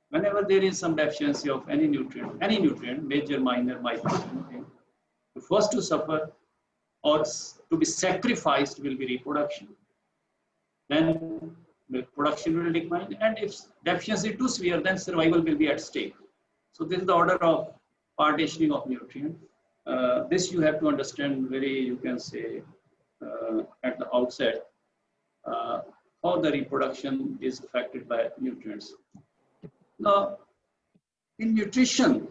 Whenever there is some deficiency of any nutrient, major, minor, micro, the first to suffer or to be sacrificed will be reproduction. Then milk production will decline, and if deficiency too severe, then survival will be at stake. So this is the order of partitioning of nutrient. This you have to understand very, you can say, at the outset, how the reproduction is affected by nutrients. Now, in nutrition,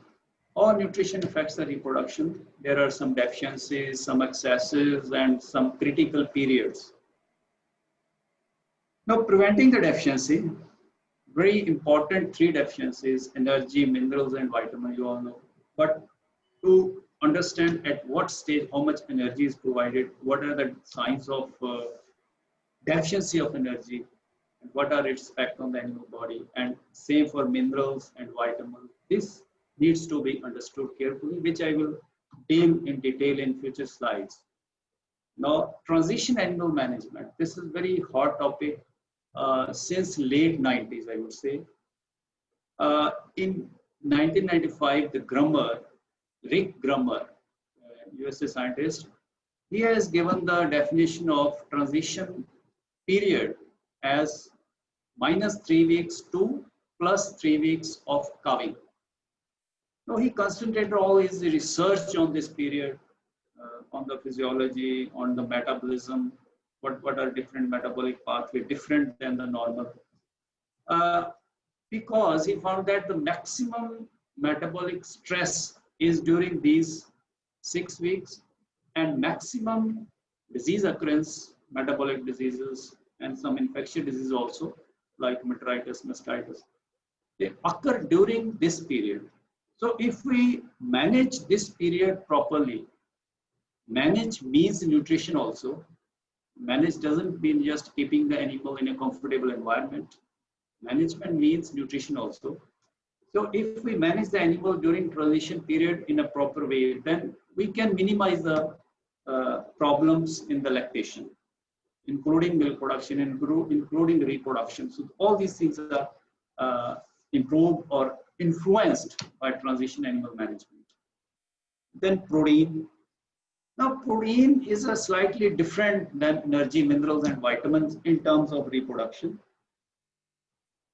all nutrition affects the reproduction. There are some deficiencies, some excesses, and some critical periods. Now, preventing the deficiency, very important three deficiencies: energy, minerals, and vitamins, you all know. But to understand at what stage how much energy is provided, what are the signs of deficiency of energy, and what are its effect on the animal body, and same for minerals and vitamins. This needs to be understood carefully, which I will deal in detail in future slides. Now, transition animal management. This is very hot topic since late 90s, I would say. In 1995, the Grummer, Rick Grummer, USA scientist, he has given the definition of transition period as -3 weeks to +3 weeks of calving. Now, he concentrated all his research on this period, on the physiology, on the metabolism, what are different metabolic pathways different than the normal. Because he found that the maximum metabolic stress is during these 6 weeks, and maximum disease occurrence, metabolic diseases, and some infectious diseases also, like metritis, mastitis, they occur during this period. So if we manage this period properly, manage means nutrition also. Manage doesn't mean just keeping the animal in a comfortable environment. Management means nutrition also. So if we manage the animal during transition period in a proper way, then we can minimize the problems in the lactation, including milk production, including reproduction. So all these things are improved or influenced by transition animal management. Then protein. Now, protein is a slightly different than energy, minerals, and vitamins in terms of reproduction.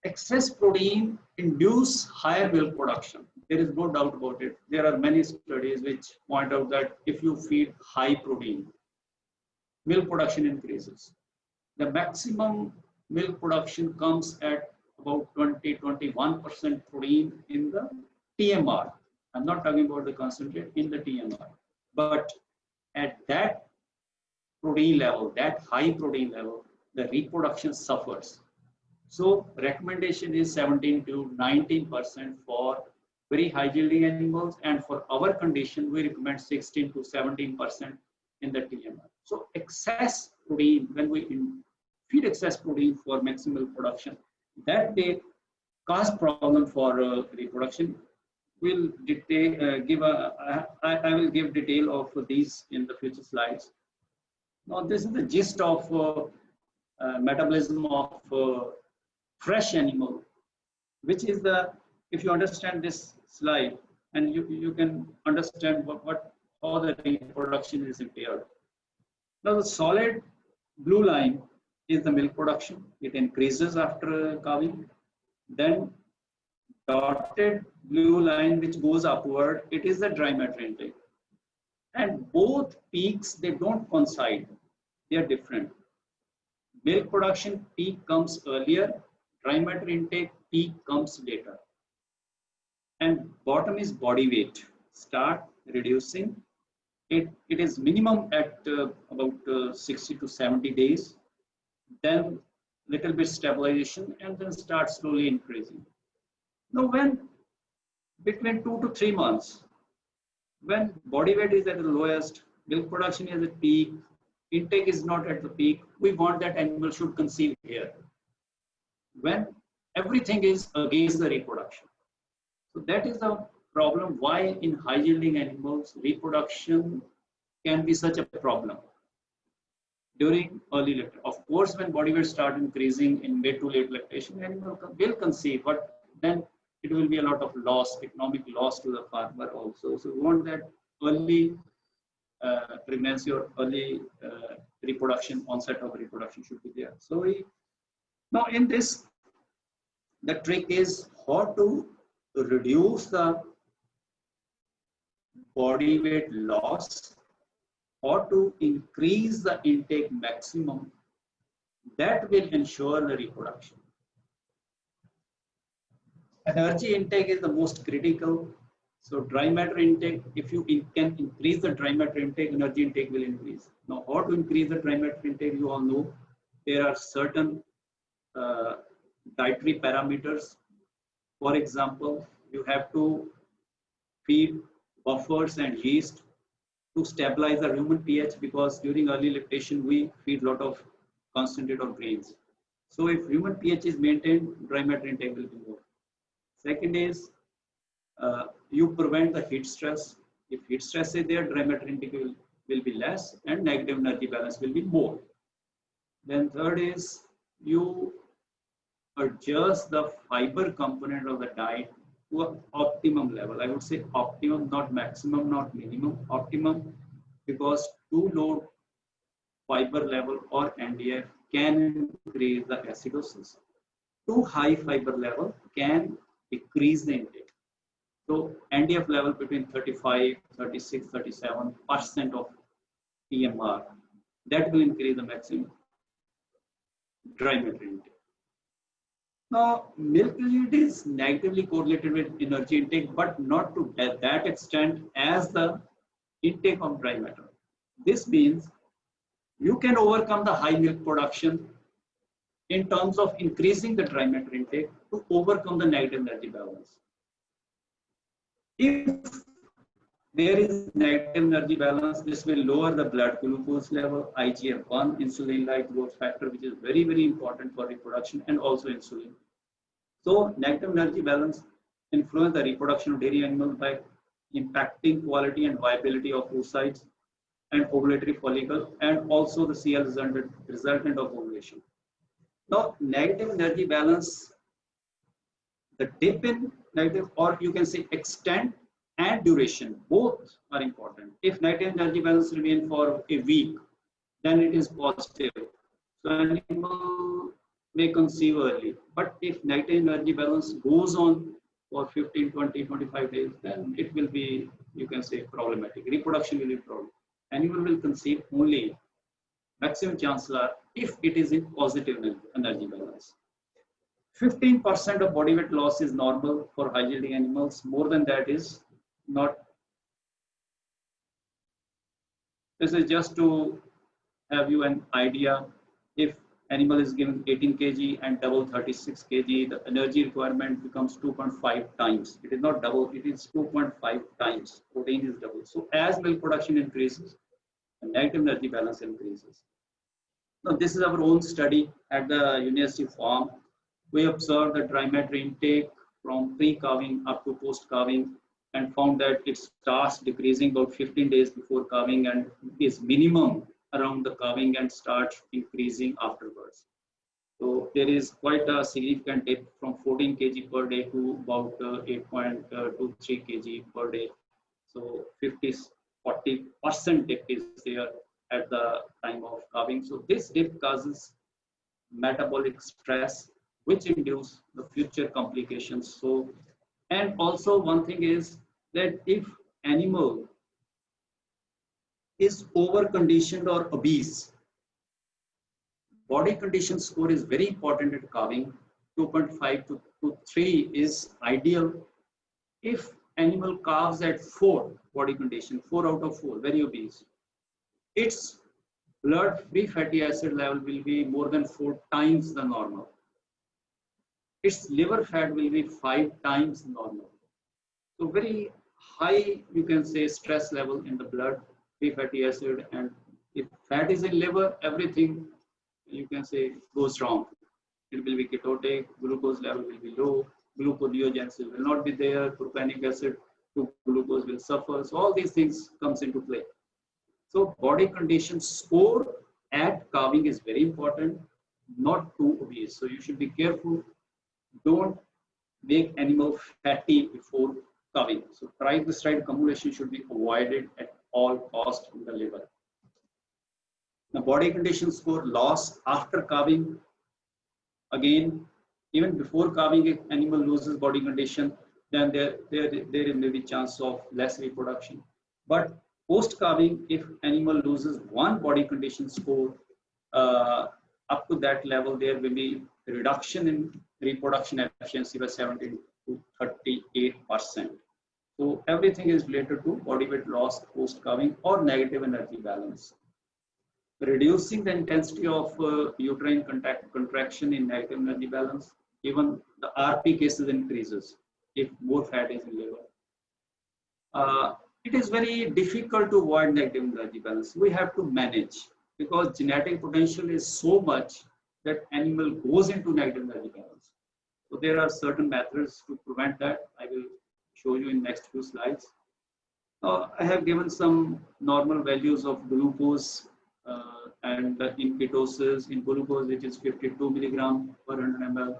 Excess protein induce higher milk production. There is no doubt about it. There are many studies which point out that if you feed high protein, milk production increases. The maximum milk production comes at about 20-21% protein in the TMR. I'm not talking about the concentrate, in the TMR. But at that protein level, that high protein level, the reproduction suffers. So recommendation is 17 to 19% for very high yielding animals, and for our condition, we recommend 16 to 17% in the TMR. So excess protein, when we feed excess protein for maximal production, that may cause problem for reproduction. We'll I will give detail of these in the future slides. Now, this is the gist of metabolism of fresh animal, which is the, if you understand this slide, and you can understand how the reproduction is entailed. Now, the solid blue line is the milk production. It increases after calving. Then dotted blue line which goes upward, it is the dry matter intake. And both peaks, they don't coincide. They are different. Milk production peak comes earlier, dry matter intake peak comes later. And bottom is body weight. Start reducing. It is minimum at about 60 to 70 days. Then little bit stabilization, and then start slowly increasing. Now, when between 2 to 3 months, when body weight is at the lowest, milk production is at peak, intake is not at the peak, we want that animal should conceive here. When everything is against the reproduction. So that is the problem why in high yielding animals, reproduction can be such a problem during early lactation. Of course, when body weight starts increasing in mid to late lactation, animal will conceive, but then it will be a lot of loss, economic loss to the farmer also. So we want that early pregnancy or early reproduction, onset of reproduction should be there. So now in this, the trick is how to reduce the body weight loss or to increase the intake maximum that will ensure the reproduction. Energy intake is the most critical. So dry matter intake, if you can increase the dry matter intake, energy intake will increase. Now, how to increase the dry matter intake, you all know there are certain dietary parameters. For example, you have to feed buffers and yeast to stabilize the human pH, because during early lactation we feed a lot of concentrate or grains. So if human pH is maintained, dry matter intake will be more. Second is you prevent the heat stress. If heat stress is there, dry matter intake will be less and negative energy balance will be more. Then third is you adjust the fiber component of the diet to an optimum level. I would say optimum, not maximum, not minimum, optimum, because too low fiber level or NDF can increase the acidosis. Too high fiber level can decrease the intake. So NDF level between 35, 36, 37% of TMR, that will increase the maximum dry matter intake. Now, milk yield is negatively correlated with energy intake, but not to that extent as the intake of dry matter. This means you can overcome the high milk production in terms of increasing the dry matter intake to overcome the negative energy balance. If there is negative energy balance, this will lower the blood glucose level, IGF-1, insulin-like growth factor, which is very, very important for reproduction, and also insulin. So negative energy balance influence the reproduction of dairy animals by impacting quality and viability of oocytes and ovulatory follicle, and also the CL resultant of ovulation. Now, negative energy balance, the dip in negative, or you can say extent and duration, both are important. If negative energy balance remain for a week, then it is positive. So animal may conceive early. But if negative energy balance goes on for 15, 20, 25 days, then it will be, you can say, problematic. Reproduction will be problem. Animal will conceive only, maximum chances are if it is in positive energy balance. 15% of body weight loss is normal for high yielding animals. More than that is not. This is just to have you an idea. If animal is given 18 kg and double 36 kg, the energy requirement becomes 2.5 times. It is not double, it is 2.5 times. Protein is double. So as milk production increases, the negative energy balance increases. Now this is our own study at the University Farm. We observed the dry matter intake from pre-calving up to post-calving and found that it starts decreasing about 15 days before calving and is minimum around the calving and starts increasing afterwards. So there is quite a significant dip from 14 kg per day to about 8.23 kg per day. So 40% dip is there at the time of calving. So this dip causes metabolic stress, which induce the future complications. So, and also one thing is that if animal is over conditioned or obese, body condition score is very important at calving. 2.5 to 3 is ideal. If animal calves at 4 body condition, 4 out of 4, very obese, its blood free fatty acid level will be more than 4 times the normal. Its liver fat will be 5 times normal. So very high, you can say, stress level in the blood, free fatty acid, and if fat is in liver, everything, you can say, goes wrong. It will be ketotic, glucose level will be low, gluconeogenesis will not be there, propionic acid to glucose will suffer. So all these things comes into play. So body condition score at calving is very important, not too obese. So you should be careful. Don't make animal fatty before calving. So triglyceride accumulation should be avoided at all costs in the liver. The body condition score loss after calving. Again, even before calving, if animal loses body condition, then there may be chance of less reproduction. But post calving, if animal loses one body condition score, up to that level, there will be a reduction in reproduction efficiency by 17 to 38%. So everything is related to body weight loss post calving or negative energy balance. Reducing the intensity of uterine contraction in negative energy balance, even the RP cases increases if more fat is in liver. It is very difficult to avoid negative energy balance. We have to manage because genetic potential is so much that animal goes into negative energy balance. So there are certain methods to prevent that. I will show you in next few slides. I have given some normal values of glucose and in ketosis, in glucose it is 52 milligram per 100 ml.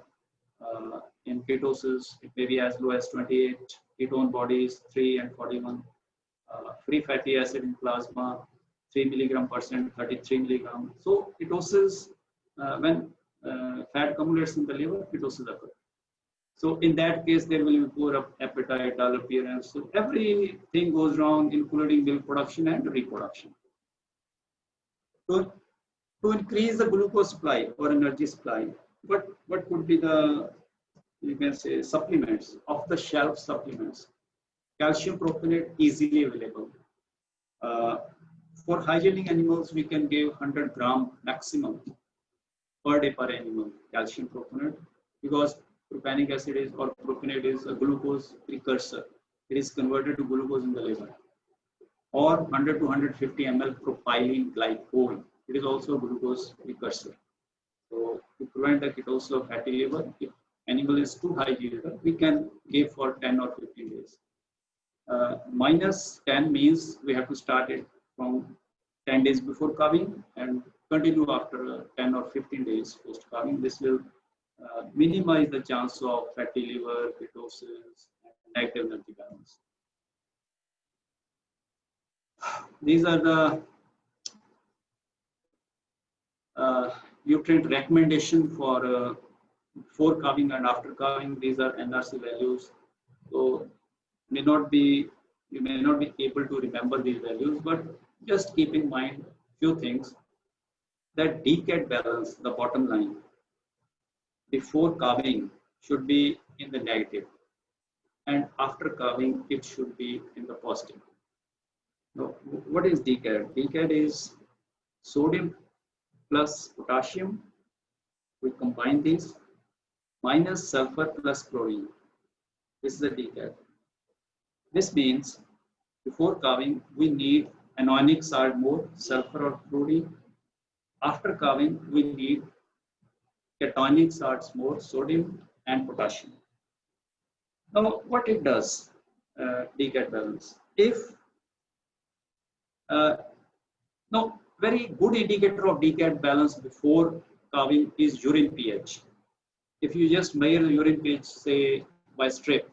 In ketosis, it may be as low as 28. Ketone bodies 3 and 41. Free fatty acid in plasma 3 milligram percent, 33 milligram. So ketosis, when fat accumulates in the liver, ketosis occurs. So in that case, there will be poor appetite, dull appearance. So everything goes wrong, including milk production and reproduction. To increase the glucose supply or energy supply, what could be the, you can say, supplements, off the shelf supplements? Calcium propionate easily available. For high-yielding animals, we can give 100 gram maximum per day per animal calcium propionate, because propionic acid is, or propionate is, a glucose precursor. It is converted to glucose in the liver. Or 100 to 150 ml propylene glycol. It is also a glucose precursor. So to prevent the ketosis of fatty liver, if animal is too high yielder, we can give for 10 or 15 days. Minus 10 means we have to start it from 10 days before calving and continue after 10 or 15 days post calving. This will minimize the chance of fatty liver, ketosis, and negative energy balance. These are the nutrient recommendation for before calving and after calving. These are NRC values. So you may not be able to remember these values, but just keep in mind few things. That DCAD balance, the bottom line, before calving should be in the negative, and after calving it should be in the positive. Now, what is DCAD? DCAD is sodium plus potassium. We combine these minus sulfur plus chlorine. This is the DCAD. This means before calving we need anionic salt more, sulfur or chlorine. After calving we need cationic salts more, sodium and potassium. Now what it does, DCAD balance. If now very good indicator of DCAD balance before calving is urine pH. If you just measure the urine pH, say by strip,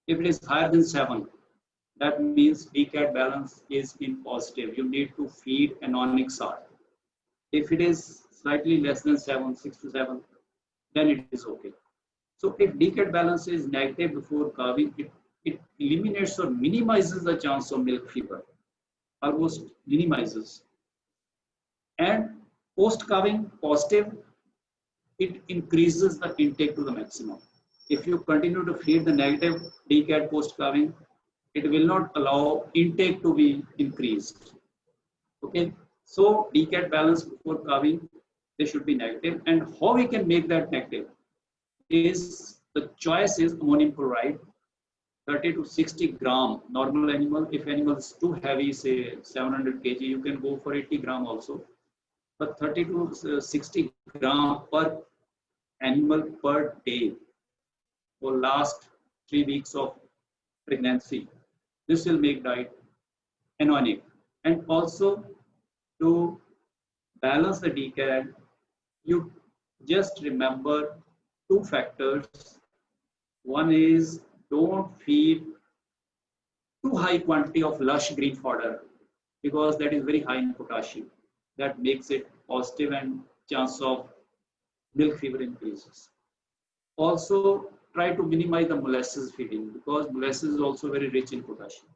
if it is higher than 7, that means DCAD balance is in positive. You need to feed anionic salt. If it is slightly less than 7, 6 to 7, then it is okay. So if DCAD balance is negative before calving, it eliminates or minimizes the chance of milk fever, almost minimizes. And post calving positive, it increases the intake to the maximum. If you continue to feed the negative DCAD post calving, it will not allow intake to be increased. Okay, so DCAD balance before calving, they should be negative. And how we can make that negative is, the choice is ammonium chloride, 30 to 60 gram normal animal. If animal is too heavy, say 700 kg, you can go for 80 gram also. But 30 to 60 gram per animal per day for last 3 weeks of pregnancy. This will make diet anionic. And also to balance the DCAD, you just remember 2 factors One is don't feed too high quantity of lush green fodder because that is very high in potassium. That makes it positive and chance of milk fever increases. Also, try to minimize the molasses feeding because molasses is also very rich in potassium.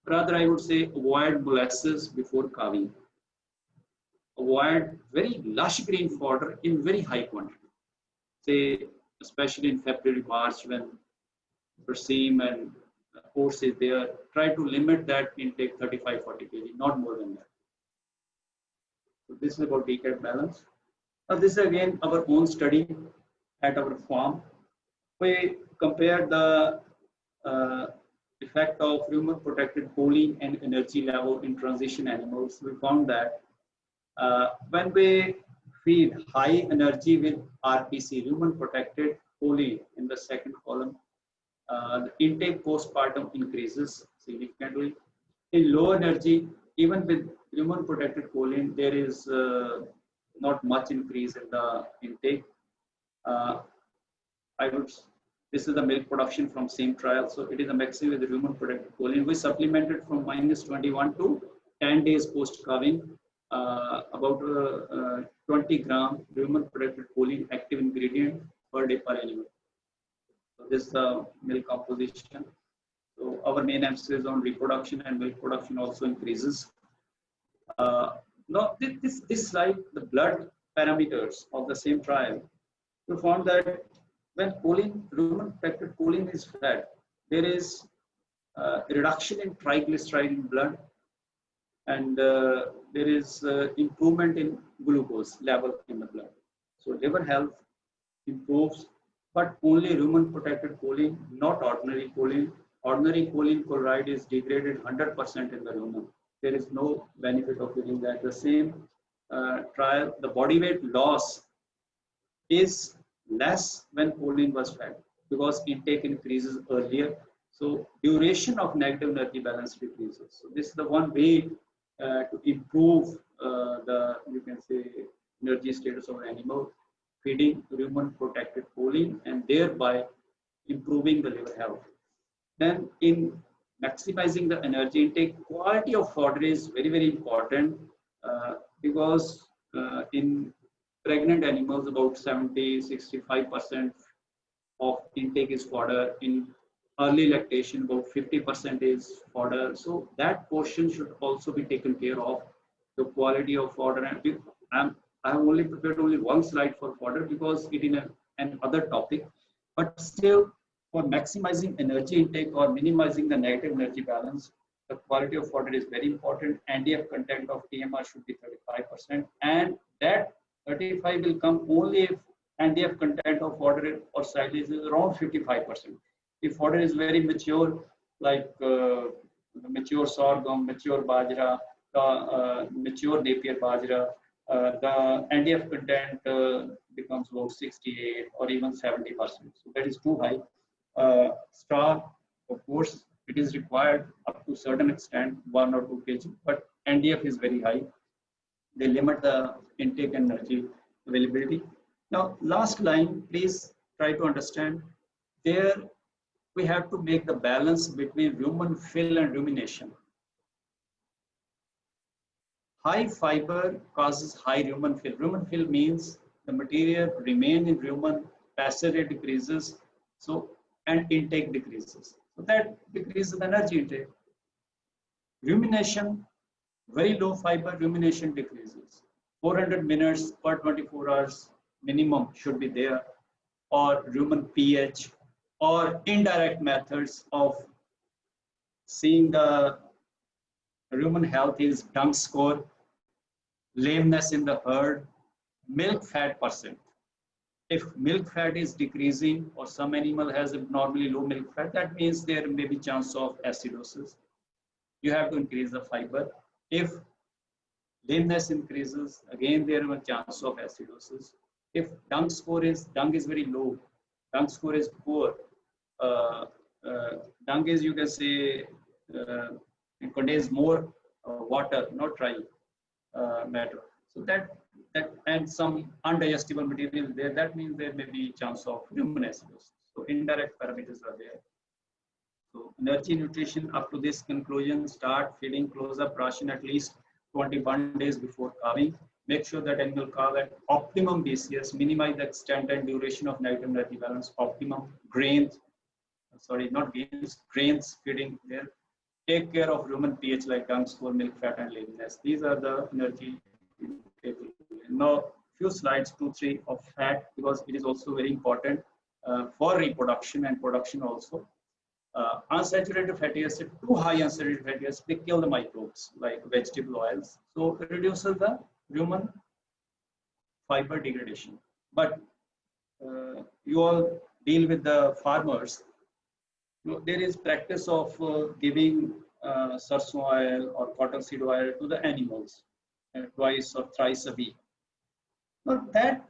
Rather, I would say avoid molasses before calving. Avoid very lush green fodder in very high quantity. Say, especially in February, March, when persimmon and oats is there, try to limit that intake 35-40 kg, not more than that. So this is about decad balance. Now this is again our own study at our farm. We compared the effect of rumen protected choline and energy level in transition animals. We found that when we feed high energy with RPC, rumen protected choline in the second column, the intake postpartum increases significantly. In low energy, even with rumen protected choline, there is not much increase in the intake. This is the milk production from same trial. So it is a maximum with rumen protected choline. We supplemented from -21 to 10 days post calving, about 20 gram rumen protected choline active ingredient per day per animal. So this is the milk composition. So our main emphasis is on reproduction, and milk production also increases. Now this slide, the blood parameters of the same trial, we found that when rumen protected choline is fed, there is a reduction in triglyceride in blood, and there is improvement in glucose level in the blood. So liver health improves, but only rumen protected choline, not ordinary choline. Ordinary choline chloride is degraded 100% in the rumen. There is no benefit of doing that. The same trial, the body weight loss is less when choline was fed because intake increases earlier. So duration of negative energy balance decreases. So this is the one way to improve you can say, energy status of an animal, feeding rumen protected choline and thereby improving the liver health. Then in maximizing the energy intake, quality of fodder is very, very important because in pregnant animals, about 65% of intake is fodder. In early lactation, about 50% is fodder. So that portion should also be taken care of. The quality of fodder, and I have only prepared only one slide for fodder because it is another topic. But still, for maximizing energy intake or minimizing the negative energy balance, the quality of fodder is very important. NDF content of TMR should be 35%, and that 35 will come only if NDF content of fodder or silage is around 55%. If fodder is very mature, like mature sorghum, mature bajra, mature Napier bajra, the NDF content becomes about 68 or even 70%. So that is too high. Straw, of course, it is required up to a certain extent, 1 or 2 kg, but NDF is very high. They limit the intake and energy availability. Now, last line, please try to understand. There, we have to make the balance between rumen fill and rumination. High fiber causes high rumen fill. Rumen fill means the material remains in rumen, passage rate decreases, so and intake decreases. So that decreases the energy intake. Rumination, very low fiber, rumination decreases. 400 minutes per 24 hours minimum should be there, or rumen pH, or indirect methods of seeing the rumen health is dung score, lameness in the herd, milk fat percent. If milk fat is decreasing or some animal has abnormally low milk fat, that means there may be chance of acidosis. You have to increase the fiber. If lameness increases, again there is a chance of acidosis. If dung is very low, dung score is poor, dung is, you can say, it contains more water, not dry matter. So that and some undigestible material there, that means there may be chance of rumen acidosis. So indirect parameters are there. So energy nutrition up to this conclusion, start feeding close-up ration at least 21 days before calving. Make sure that animal calve at optimum BCS, minimize the extent and duration of negative energy balance, optimum grains, not gains, grains feeding there. Take care of rumen pH like dung score, milk fat and leanness. These are the energy table. Now, few slides, 2-3 of fat, because it is also very important for reproduction and production also. Unsaturated fatty acid, too high unsaturated fatty acid, they kill the microbes like vegetable oils. So it reduces the rumen fiber degradation. But you all deal with the farmers. There is practice of giving sarson oil or cottonseed oil to the animals twice or thrice a week. Now that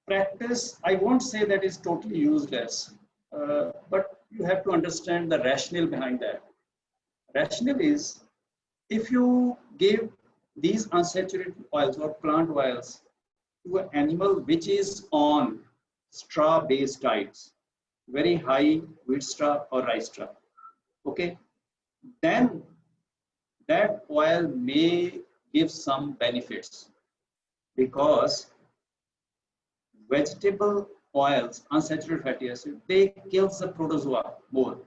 practice, I won't say that is totally useless, but you have to understand the rationale behind that. Rationale is, if you give these unsaturated oils or plant oils to an animal which is on straw-based diets, very high wheat straw or rice straw, okay, then that oil may give some benefits, because vegetable oils, unsaturated fatty acid, they kill the protozoa more.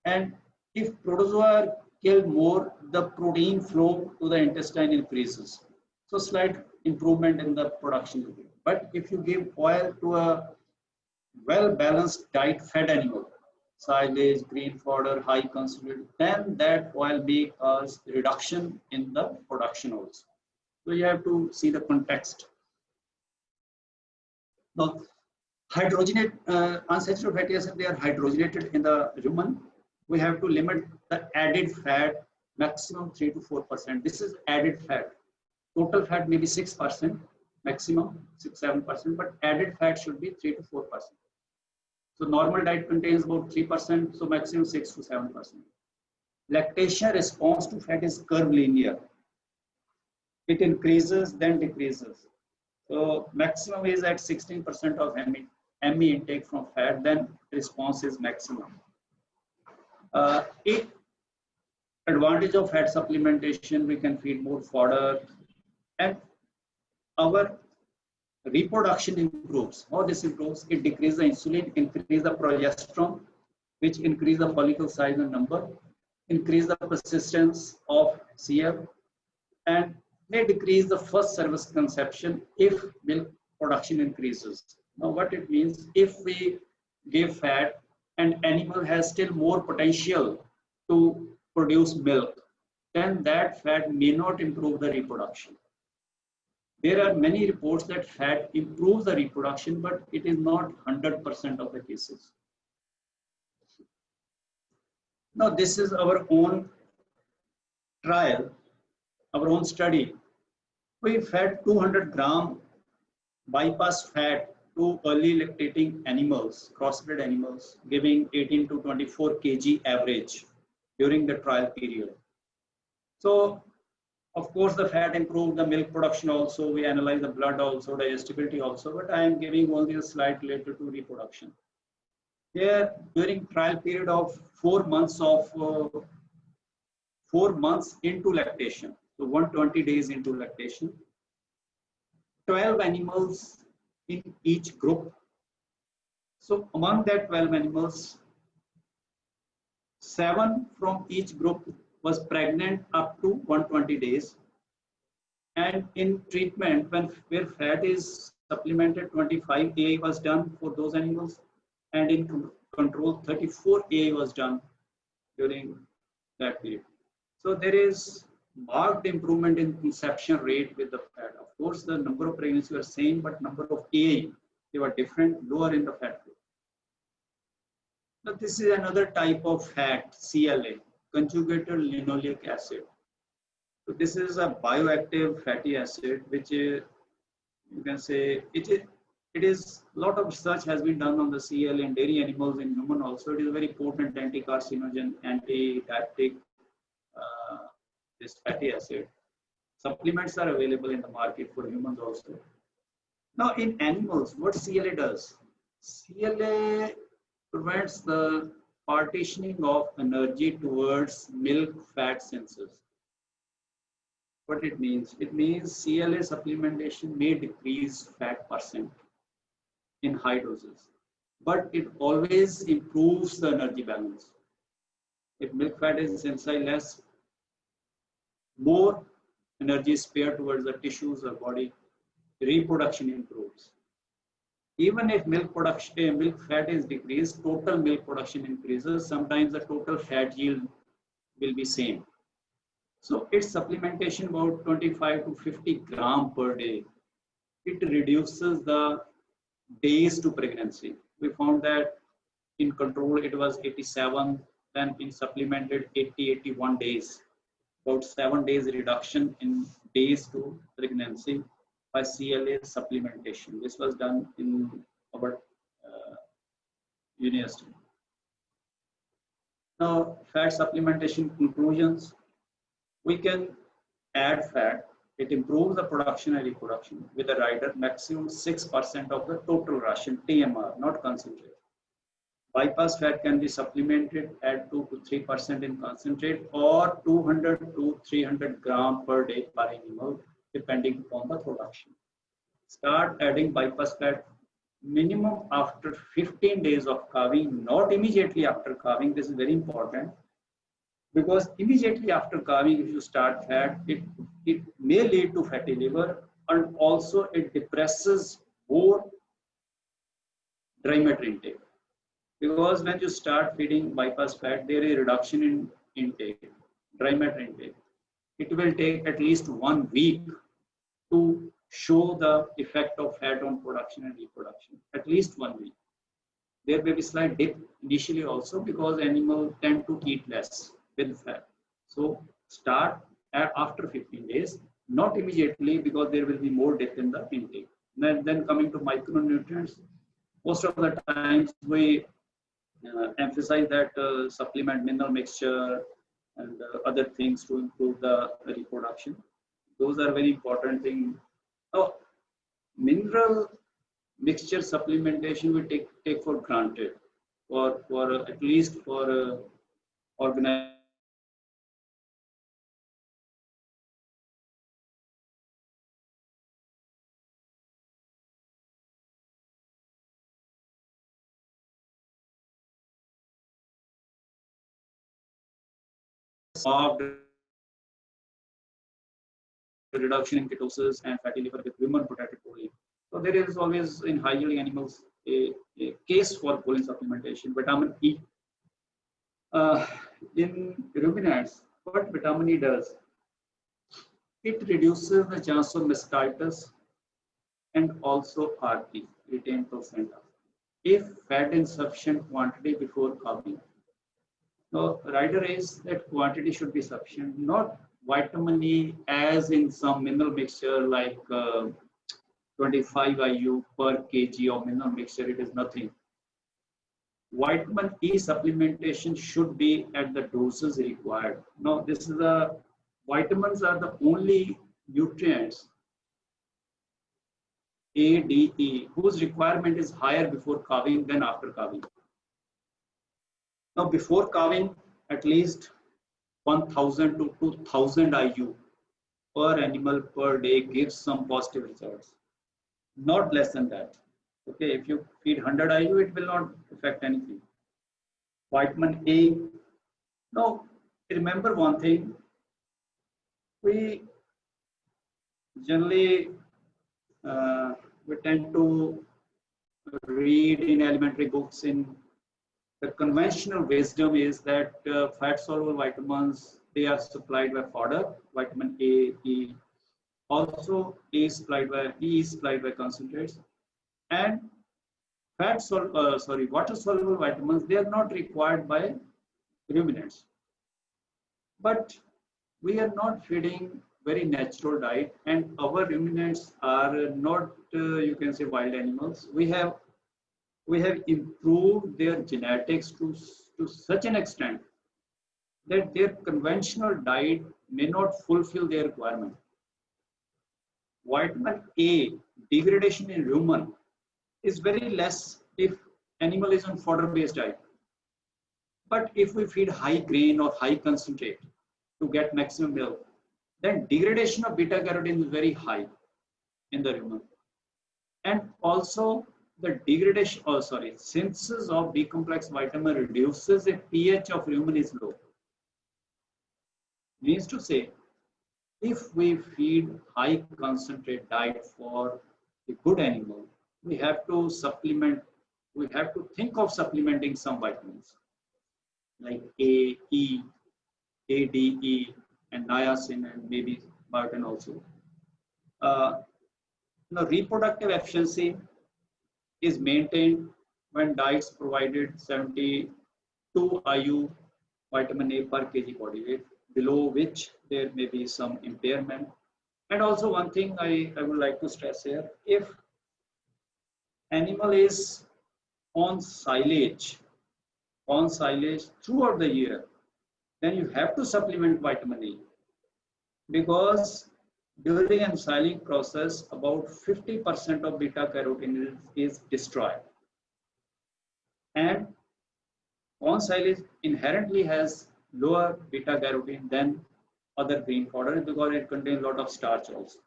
And if protozoa kill more, the protein flow to the intestine increases. So slight improvement in the production. But if you give oil to a well-balanced diet fed animal, silage, green fodder, high concentrated, then that oil may cause reduction in the production also. So you have to see the context. Now, hydrogenate unsaturated fatty acid, they are hydrogenated in the rumen. We have to limit the added fat maximum 3 to 4%. This is added fat. Total fat may be 6%, maximum 6-7%, but added fat should be 3 to 4%. So normal diet contains about 3%, so maximum 6 to 7%. Lactation response to fat is curvilinear. It increases, then decreases. So maximum is at 16% of ME intake from fat, then response is maximum. Advantage of fat supplementation, we can feed more fodder, and our reproduction improves. How this improves? It decreases the insulin, increase the progesterone, which increase the follicle size and number, increase the persistence of CF, and may decrease the first cervix conception if milk production increases. Now what it means, if we give fat and animal has still more potential to produce milk, then that fat may not improve the reproduction. There are many reports that fat improves the reproduction, but it is not 100% of the cases. Now this is our own trial, our own study. We fed 200 gram bypass fat to early lactating animals, crossbred animals, giving 18 to 24 kg average during the trial period. So of course, the fat improved, the milk production also, we analyze the blood also, digestibility also, but I am giving only a slide related to reproduction. Here, during trial period of 4 months into lactation, so 120 days into lactation, 12 animals in each group. So among that 12 animals, 7 from each group was pregnant up to 120 days, and in treatment where fat is supplemented, 25 AI was done for those animals, and in control 34 AI was done during that period. So there is marked improvement in conception rate with the fat. Of course, the number of pregnancies were same, but number of AI, they were different, lower in the fat group. Now this is another type of fat, CLA, conjugated linoleic acid. So this is a bioactive fatty acid, which you can say it is a lot of research has been done on the CLA in dairy animals, in human also. It is a very potent anti-carcinogen, anti-diabetic, this fatty acid. Supplements are available in the market for humans also. Now in animals, what CLA does? CLA prevents the partitioning of energy towards milk fat sensors. What it means? It means CLA supplementation may decrease fat percent in high doses, but it always improves the energy balance. If milk fat is sensile less, more energy is spared towards the tissues or body, reproduction improves. Even if milk fat is decreased, total milk production increases. Sometimes the total fat yield will be same. So its supplementation about 25 to 50 gram per day. It reduces the days to pregnancy. We found that in control it was 87, then in supplemented 80, 81 days. About 7 days reduction in days to pregnancy by CLA supplementation. This was done in our university. Now, fat supplementation conclusions. We can add fat. It improves the production and reproduction with a rider maximum 6% of the total ration, TMR, not concentrate. Bypass fat can be supplemented at 2 to 3% in concentrate or 200 to 300 gram per day per animal, depending upon the production. Start adding bypass fat minimum after 15 days of calving, not immediately after calving. This is very important because immediately after calving, if you start fat, it may lead to fatty liver, and also it depresses more dry matter intake. Because when you start feeding bypass fat, there is a reduction in intake, dry matter intake. It will take at least 1 week to show the effect of fat on production and reproduction, at least 1 week. There may be slight dip initially also because animals tend to eat less with fat. So start after 15 days, not immediately because there will be more dip in the intake. Then coming to micronutrients, most of the times we emphasize that supplement mineral mixture and other things to improve the reproduction. Those are very important things. Now, mineral mixture supplementation we take for granted for at least for organized reduction in ketosis and fatty liver with human protected choline. So there is always in high yielding animals a case for choline supplementation. Vitamin E. In ruminants, what vitamin E does, it reduces the chance of mastitis and also RP, retained placenta, if fed in sufficient quantity before calving. So rider is that quantity should be sufficient, not vitamin E as in some mineral mixture like 25 IU per kg of mineral mixture, it is nothing. Vitamin E supplementation should be at the doses required. Now, this is the vitamins are the only nutrients A, D, E whose requirement is higher before calving than after calving. Now, before calving, at least 1000 to 2000 IU per animal per day gives some positive results. Not less than that. Okay, if you feed 100 IU, it will not affect anything. Vitamin A. Now, remember one thing. We generally we tend to read in elementary books in the conventional wisdom is that fat soluble vitamins, they are supplied by fodder, vitamin A, E. Also, E is supplied by concentrates, and water soluble vitamins, they are not required by ruminants. But we are not feeding very natural diet, and our ruminants are not you can say wild animals. We have improved their genetics to such an extent that their conventional diet may not fulfill their requirement. Vitamin A degradation in rumen is very less if animal is on fodder-based diet. But if we feed high grain or high concentrate to get maximum milk, then degradation of beta carotene is very high in the rumen. And also the degradation, synthesis of B complex vitamin reduces if pH of rumen is low. Means to say, if we feed high concentrate diet for a good animal, we have to supplement, we have to think of supplementing some vitamins like A, E, A, D, E, and niacin, and maybe biotin also. The reproductive efficiency is maintained when diets provided 72 IU vitamin A per kg body weight, below which there may be some impairment. And also one thing I would like to stress here, if animal is on silage throughout the year, then you have to supplement vitamin E, because during ensiling process, about 50% of beta carotene is destroyed. And corn silage inherently has lower beta carotene than other green fodder because it contains a lot of starch also.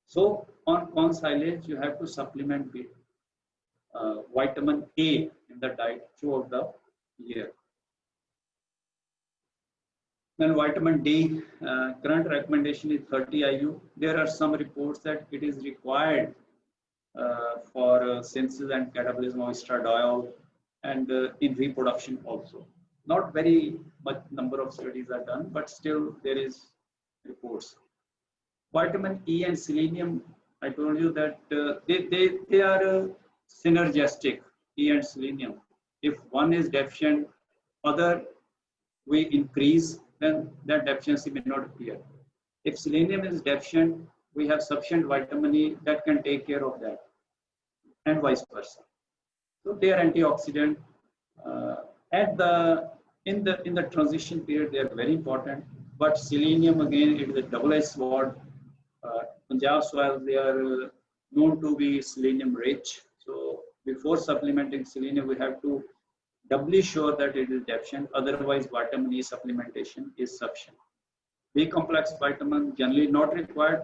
So on corn silage, you have to supplement vitamin A in the diet throughout the year. Then vitamin D, current recommendation is 30 IU. There are some reports that it is required for synthesis and catabolism of estradiol and in reproduction also. Not very much number of studies are done, but still there is reports. Vitamin E and selenium, I told you that they are synergistic, E and selenium. If one is deficient, other we increase, then that deficiency may not appear. If selenium is deficient, we have sufficient vitamin E that can take care of that, and vice versa. So they are antioxidant. In the transition period, they are very important. But selenium, again, it is a double-edged sword. Punjab soils, they are known to be selenium rich. So before supplementing selenium, we have to doubly sure that it is deficient. Otherwise, vitamin E supplementation is sufficient. B complex vitamin generally not required.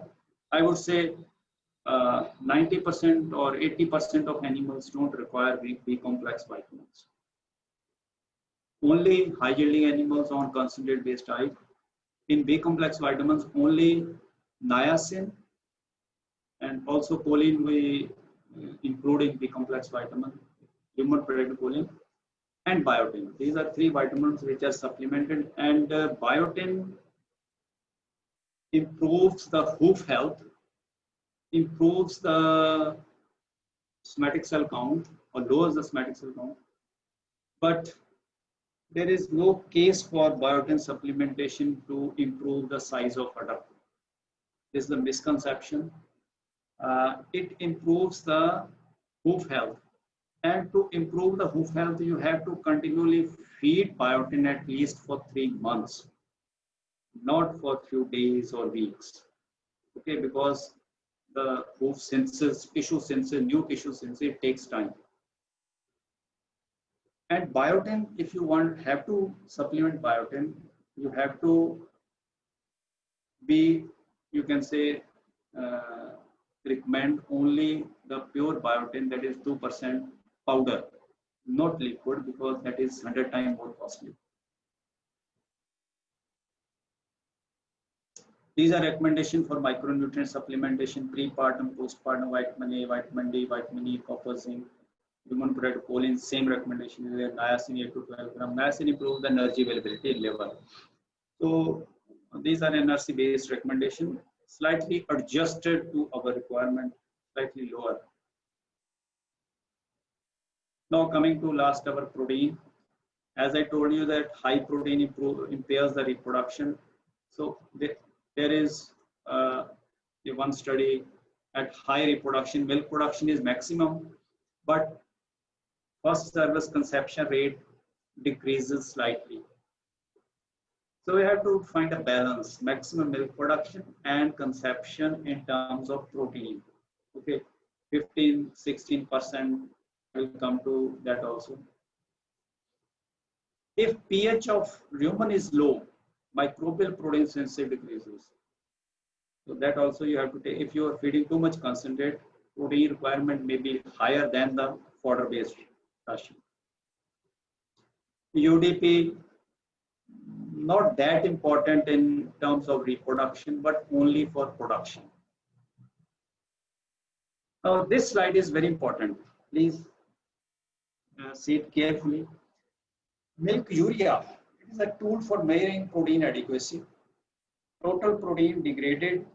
I would say 90% or 80% of animals don't require B complex vitamins. Only high yielding animals on concentrate based diet. In B complex vitamins, only niacin and also choline we include in B complex vitamin, human choline, and biotin. These are three vitamins which are supplemented, and biotin improves the hoof health, improves the somatic cell count or lowers the somatic cell count, but there is no case for biotin supplementation to improve the size of udder. This is the misconception. It improves the hoof health, and to improve the hoof health, you have to continually feed biotin at least for 3 months, not for a few days or weeks. Okay, because the hoof synthesis, tissue synthesis, new tissue synthesis, it takes time. And biotin, if you have to supplement biotin, you have to be, you can say, recommend only the pure biotin, that is 2% powder, not liquid, because that is 100 times more costly. These are recommendations for micronutrient supplementation: prepartum, postpartum, vitamin A, vitamin D, vitamin E, copper, zinc, human protein, choline. Same recommendation is there. Niacin 8 to 12 gram. Niacin improves the energy availability level. So these are NRC based recommendations, slightly adjusted to our requirement, slightly lower. Now coming to last, our protein. As I told you that high protein impairs the reproduction. So there is one study at high reproduction, milk production is maximum, but first service conception rate decreases slightly. So we have to find a balance, maximum milk production and conception in terms of protein. Okay, 15-16% will come to that also. If pH of rumen is low, microbial protein sensitivity decreases. So that also you have to take. If you are feeding too much concentrate, protein requirement may be higher than the fodder-based ration. UDP, not that important in terms of reproduction, but only for production. Now this slide is very important. Please see it carefully. Milk urea, it is a tool for measuring protein adequacy. Total protein degraded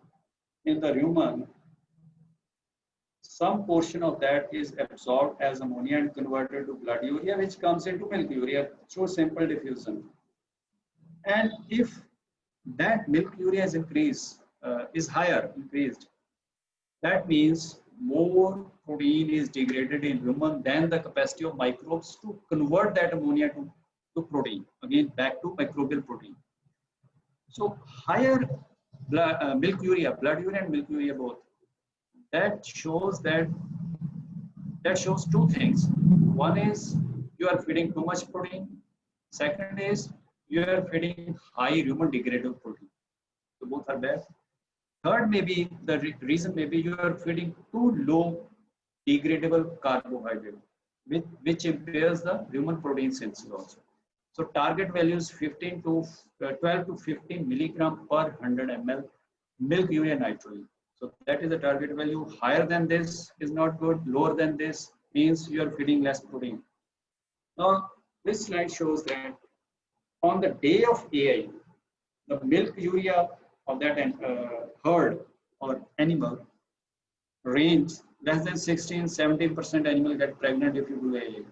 in the rumen, some portion of that is absorbed as ammonia and converted to blood urea, which comes into milk urea through simple diffusion. And if that milk urea is increased, increased, that means more protein is degraded in rumen than the capacity of microbes to convert that ammonia to protein, again back to microbial protein. So higher milk urea, blood urea and milk urea both, that shows two things. One is you are feeding too much protein. Second is you are feeding high rumen degradable protein. So both are bad. Third, maybe the reason maybe you are feeding too low degradable carbohydrate, which impairs the rumen protein synthesis also. So target values 12 to 15 milligram per 100 ml milk urea nitrogen. So that is the target value. Higher than this is not good. Lower than this means you are feeding less protein. Now this slide shows that on the day of AI, the milk urea of that herd or animal range less than 16-17% animal get pregnant if you do AA.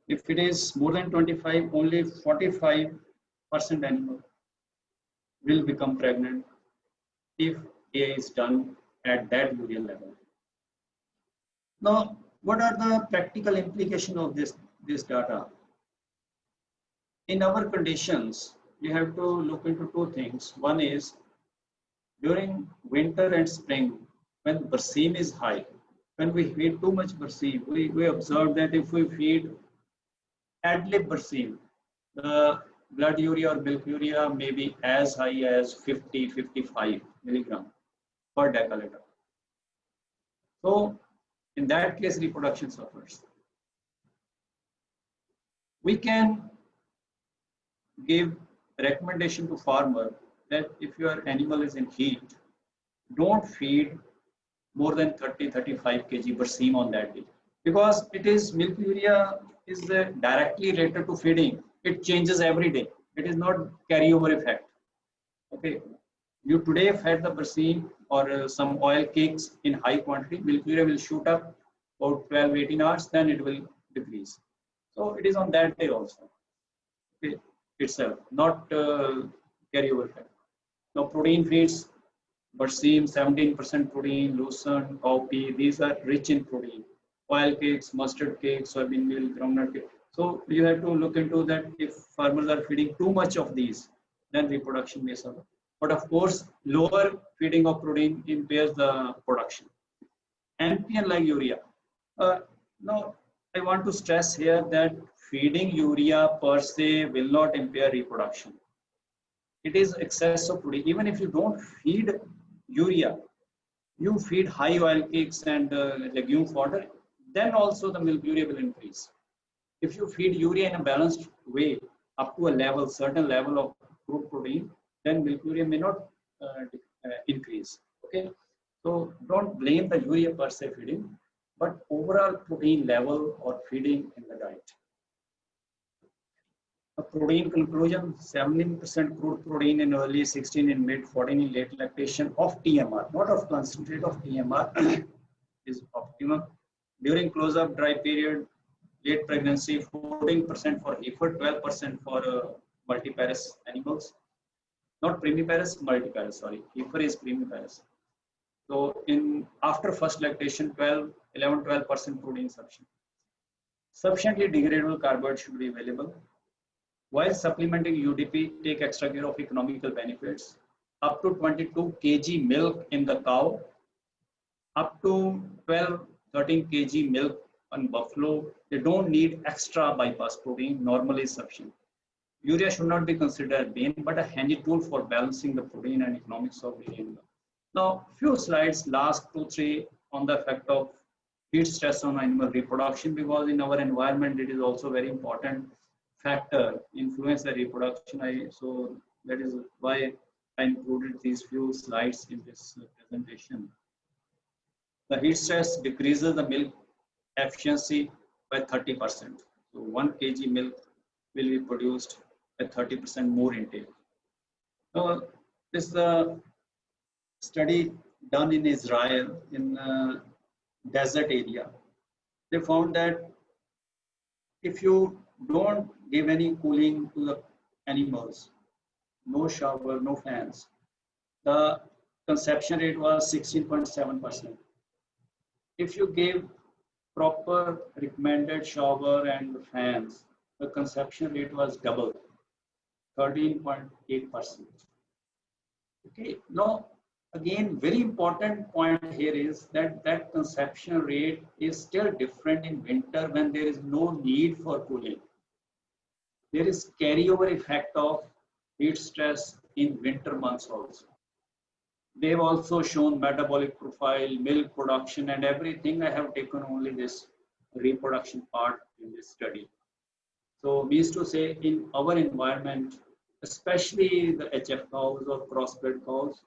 If it is more than 25, only 45% animal will become pregnant if AA is done at that urea level. Now, what are the practical implications of this data? In our conditions, we have to look into two things. One is during winter and spring, when berseem is high, when we feed too much berseem, we observe that if we feed ad lib berseem, the blood urea or milk urea may be as high as 50-55 milligram per deciliter. So in that case, reproduction suffers. We can give recommendation to farmer that if your animal is in heat, don't feed more than 30-35 kg berseem on that day, because it is milk urea is directly related to feeding. It changes every day. It is not carryover effect. Okay, you today fed the berseem or some oil cakes in high quantity, milk urea will shoot up about 12-18 hours, then it will decrease. So it is on that day also. Okay, itself, not carryover effect. Now protein feeds, berseem 17% protein, lucerne, cowpea, these are rich in protein. Oil cakes, mustard cakes, soybean meal, groundnut cake. So you have to look into that. If farmers are feeding too much of these, then reproduction may suffer. But of course, lower feeding of protein impairs the production. NPN like urea. Now, I want to stress here that feeding urea per se will not impair reproduction. It is excess of protein. Even if you don't feed urea, you feed high oil cakes and legume fodder, then also the milk urea will increase. If you feed urea in a balanced way up to a level, certain level of crude protein, then milk urea may not increase. Okay, so don't blame the urea per se feeding, but overall protein level or feeding in the diet. A protein conclusion: 17% crude protein in early, 16 in mid, 14 in late lactation of TMR, not of concentrate, of TMR is optimum. During close-up dry period, late pregnancy, 14% for heifer, 12% for multiparous animals. Not primiparous, multiparous, sorry. Heifer is primiparous. So in after first lactation, 11-12% protein sufficient. Sufficiently degradable carbohydrate should be available. While supplementing UDP, take extra care of economical benefits. Up to 22 kg milk in the cow, up to 12-13 kg milk on buffalo, they don't need extra bypass protein, normally sufficient. Urea should not be considered a bane, but a handy tool for balancing the protein and economics of the animal. Now, few slides, last 2-3 on the effect of heat stress on animal reproduction, because in our environment it is also very important factor influence the reproduction. So that is why I included these few slides in this presentation. The heat stress decreases the milk efficiency by 30%. So 1 kg milk will be produced at 30% more intake. This is a study done in Israel in a desert area. They found that if you don't give any cooling to the animals, no shower, no fans, the conception rate was 16.7%. If you gave proper recommended shower and fans, the conception rate was double, 13.8%. Okay, now again, very important point here is that that conception rate is still different in winter when there is no need for cooling. There is carryover effect of heat stress in winter months also. They've also shown metabolic profile, milk production and everything. I have taken only this reproduction part in this study. So means to say in our environment, especially the HF cows or crossbred cows,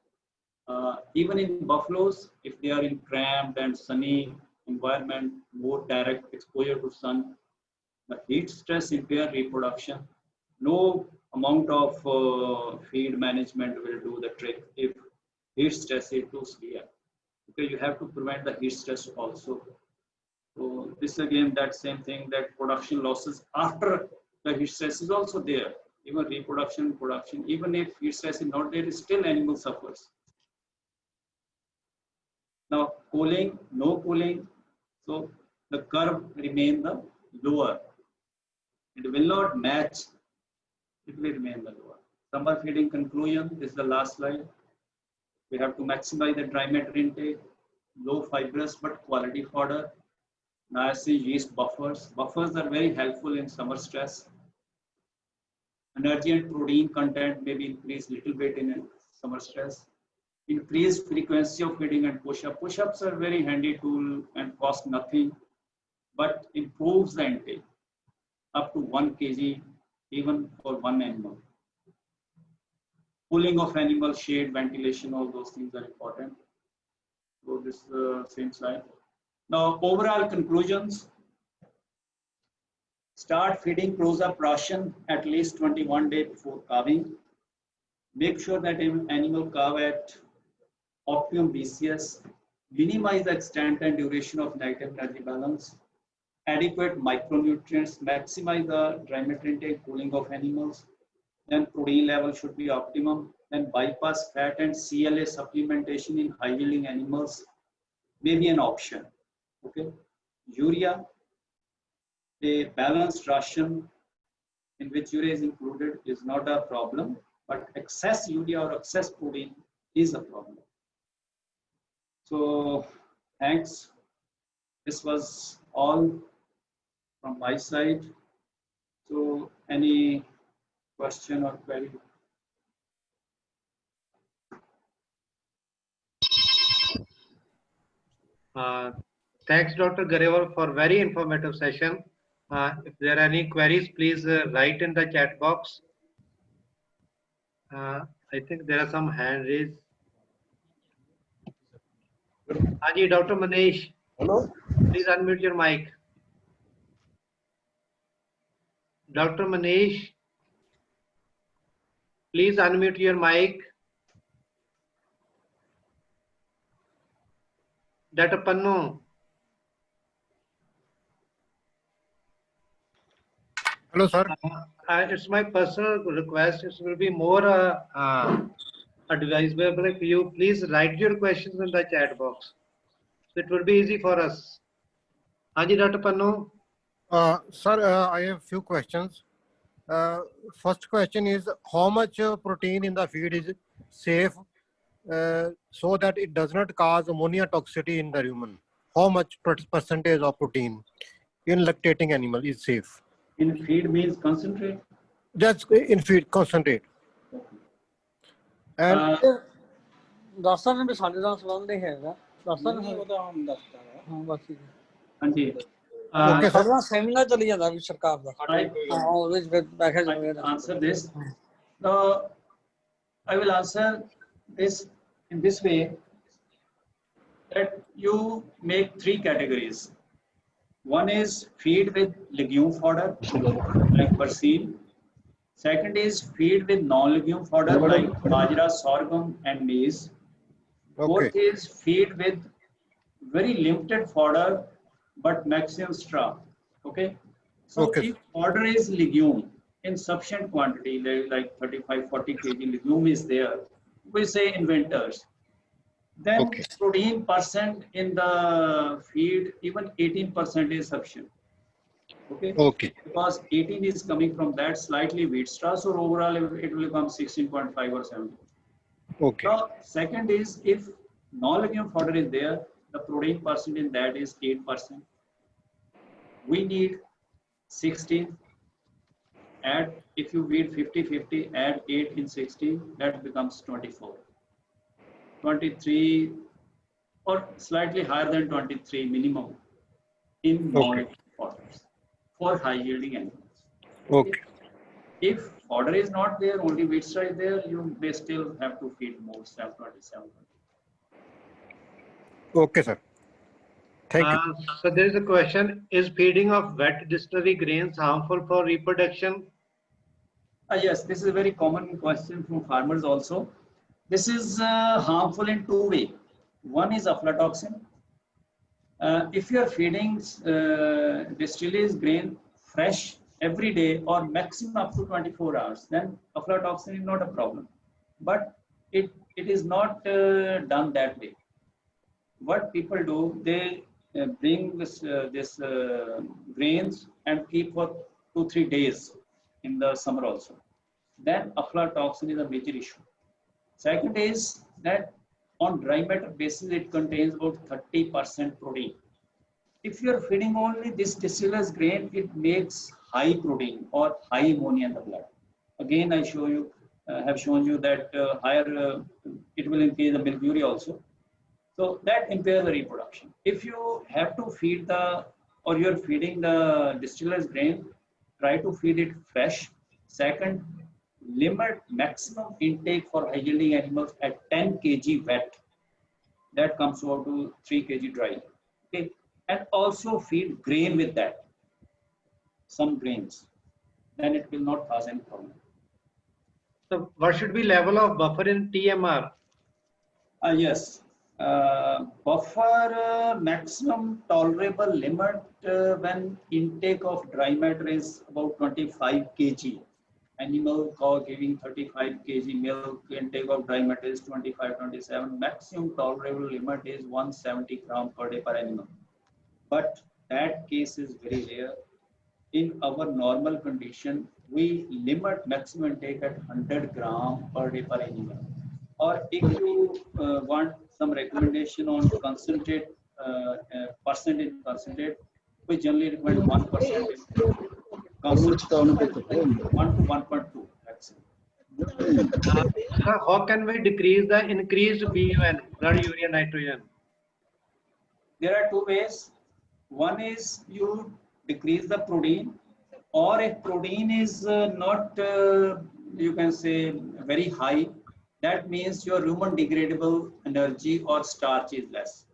even in buffaloes, if they are in cramped and sunny environment, more direct exposure to sun, the heat stress impair reproduction. No amount of feed management will do the trick if heat stress is too severe. Okay, you have to prevent the heat stress also. So this again, that same thing, that production losses after the heat stress is also there. Even reproduction, production, even if heat stress is not there, still animal suffers. Now cooling, no cooling, so the curve remain the lower. It will not match, it will remain the lower. Summer feeding conclusion, this is the last slide. We have to maximize the dry matter intake, low fibrous but quality fodder, niacin yeast buffers. Buffers are very helpful in summer stress. Energy and protein content may be increased little bit in summer stress. Increased frequency of feeding and push-up. Push-ups are very handy tool and cost nothing, but improves the intake up to 1 kg even for one animal. Cooling of animal, shade, ventilation, all those things are important. So this is the same slide. Now overall conclusions. Start feeding close-up ration at least 21 days before calving. Make sure that animal calve at optimum BCS. Minimize the extent and duration of negative energy balance. Adequate micronutrients. Maximize the dry matter intake, cooling of animals. Then protein level should be optimum. Then bypass fat and CLA supplementation in high yielding animals may be an option. Okay. Urea, a balanced ration in which urea is included is not a problem, but excess urea or excess protein is a problem. So thanks. This was all from my side. So any question or query? Thanks, Dr. Garewal, for very informative session. If there are any queries, please write in the chat box. I think there are some hand raised. Haji, Dr. Manish. Hello. Please unmute your mic. Dr. Manish, please unmute your mic. Dr. Pannu. Hello, sir. It's my personal request. It will be more advisable if you please write your questions in the chat box. So it will be easy for us. Haji, Dr. Pannu. Sir, I have few questions. First question is, how much protein in the feed is safe so that it does not cause ammonia toxicity in the rumen? How much percentage of protein in lactating animal is safe? In feed means concentrate. That's in feed concentrate. And ਦੱਸ ਸਕਦੇ ਵੀ ਸਾਡੇ ਨਾਲ ਸੰਬੰਧ ਨਹੀਂ ਹੈਗਾ ਦੱਸ ਸਕਦੇ ਉਹ ਤਾਂ ਹਮ ਦੱਸਦਾ ਹਾਂ ਬਸ ਠੀਕ ਹੈ ਹਾਂਜੀ Okay, sir. ਸਾਡਾ ਸੈਮੀਨਾਰ ਚੱਲੀ ਜਾਂਦਾ ਵੀ ਸਰਕਾਰ ਦਾ ਹਾਂ ਉਹਦੇ ਵਿੱਚ ਫਿਰ ਮੈਂ ਕਿਹਾ I answer this. Now, I will answer this in this way that you make 3 categories. One is feed with legume fodder like persil. Second is feed with non-legume fodder like bajra, sorghum, and maize. Fourth Okay. is feed with very limited fodder but maximum straw. Okay. So Okay. if fodder is legume in sufficient quantity, like 35-40 kg legume is there, we say in winters, then Okay. protein percent in the feed, even 18% is sufficient. Okay. Okay. Because 18 is coming from that slightly wheat straw, so overall it will become 16.5 or 17. Okay. Now, second is if non-legume fodder is there, the protein percent in that is 8%. We need 16. Add, if you feed 50-50, add 8 in 16, that becomes 24. 23 or slightly higher than 23 minimum in non-legume fodders for high yielding animals. Okay. If fodder is not there, only wheat straw is there, you may still have to feed more, 727. Okay, sir. Thank you. So there is a question: is feeding of wet distillery grains harmful for reproduction? Yes, this is a very common question from farmers also. This is harmful in 2 ways. One is aflatoxin. If you are feeding distilleries grain fresh every day or maximum up to 24 hours, then aflatoxin is not a problem. But it is not done that way. What people do, they bring this grains and keep for 2-3 days in the summer also. Then aflatoxin is a major issue. Second is that on dry matter basis, it contains about 30% protein. If you are feeding only this distillers grain, it makes high protein or high ammonia in the blood. Again, I have shown you that higher, it will increase the milk also. So that impairs the reproduction. If you have to feed or you're feeding the distillers grain, try to feed it fresh. Second, limit maximum intake for high yielding animals at 10 kg wet. That comes out to 3 kg dry. Okay, and also feed grain with that, some grains. Then it will not cause any problem. So what should be level of buffer in TMR? Yes. Buffer maximum tolerable limit when intake of dry matter is about 25 kg. Animal cow giving 35 kg milk, intake of dry matter is 25-27. Maximum tolerable limit is 170 gram per day per animal. But that case is very rare. In our normal condition, we limit maximum intake at 100 gram per day per animal. Or if you want some recommendation on concentrate, percent in concentrate, we generally recommend 1% in concentrate, 1 to 1.2. That's it. How can we decrease the increased BUN, blood urea nitrogen? There are 2 ways. One is you decrease the protein, or if protein is not, you can say, very high, that means your human degradable energy or starch is less.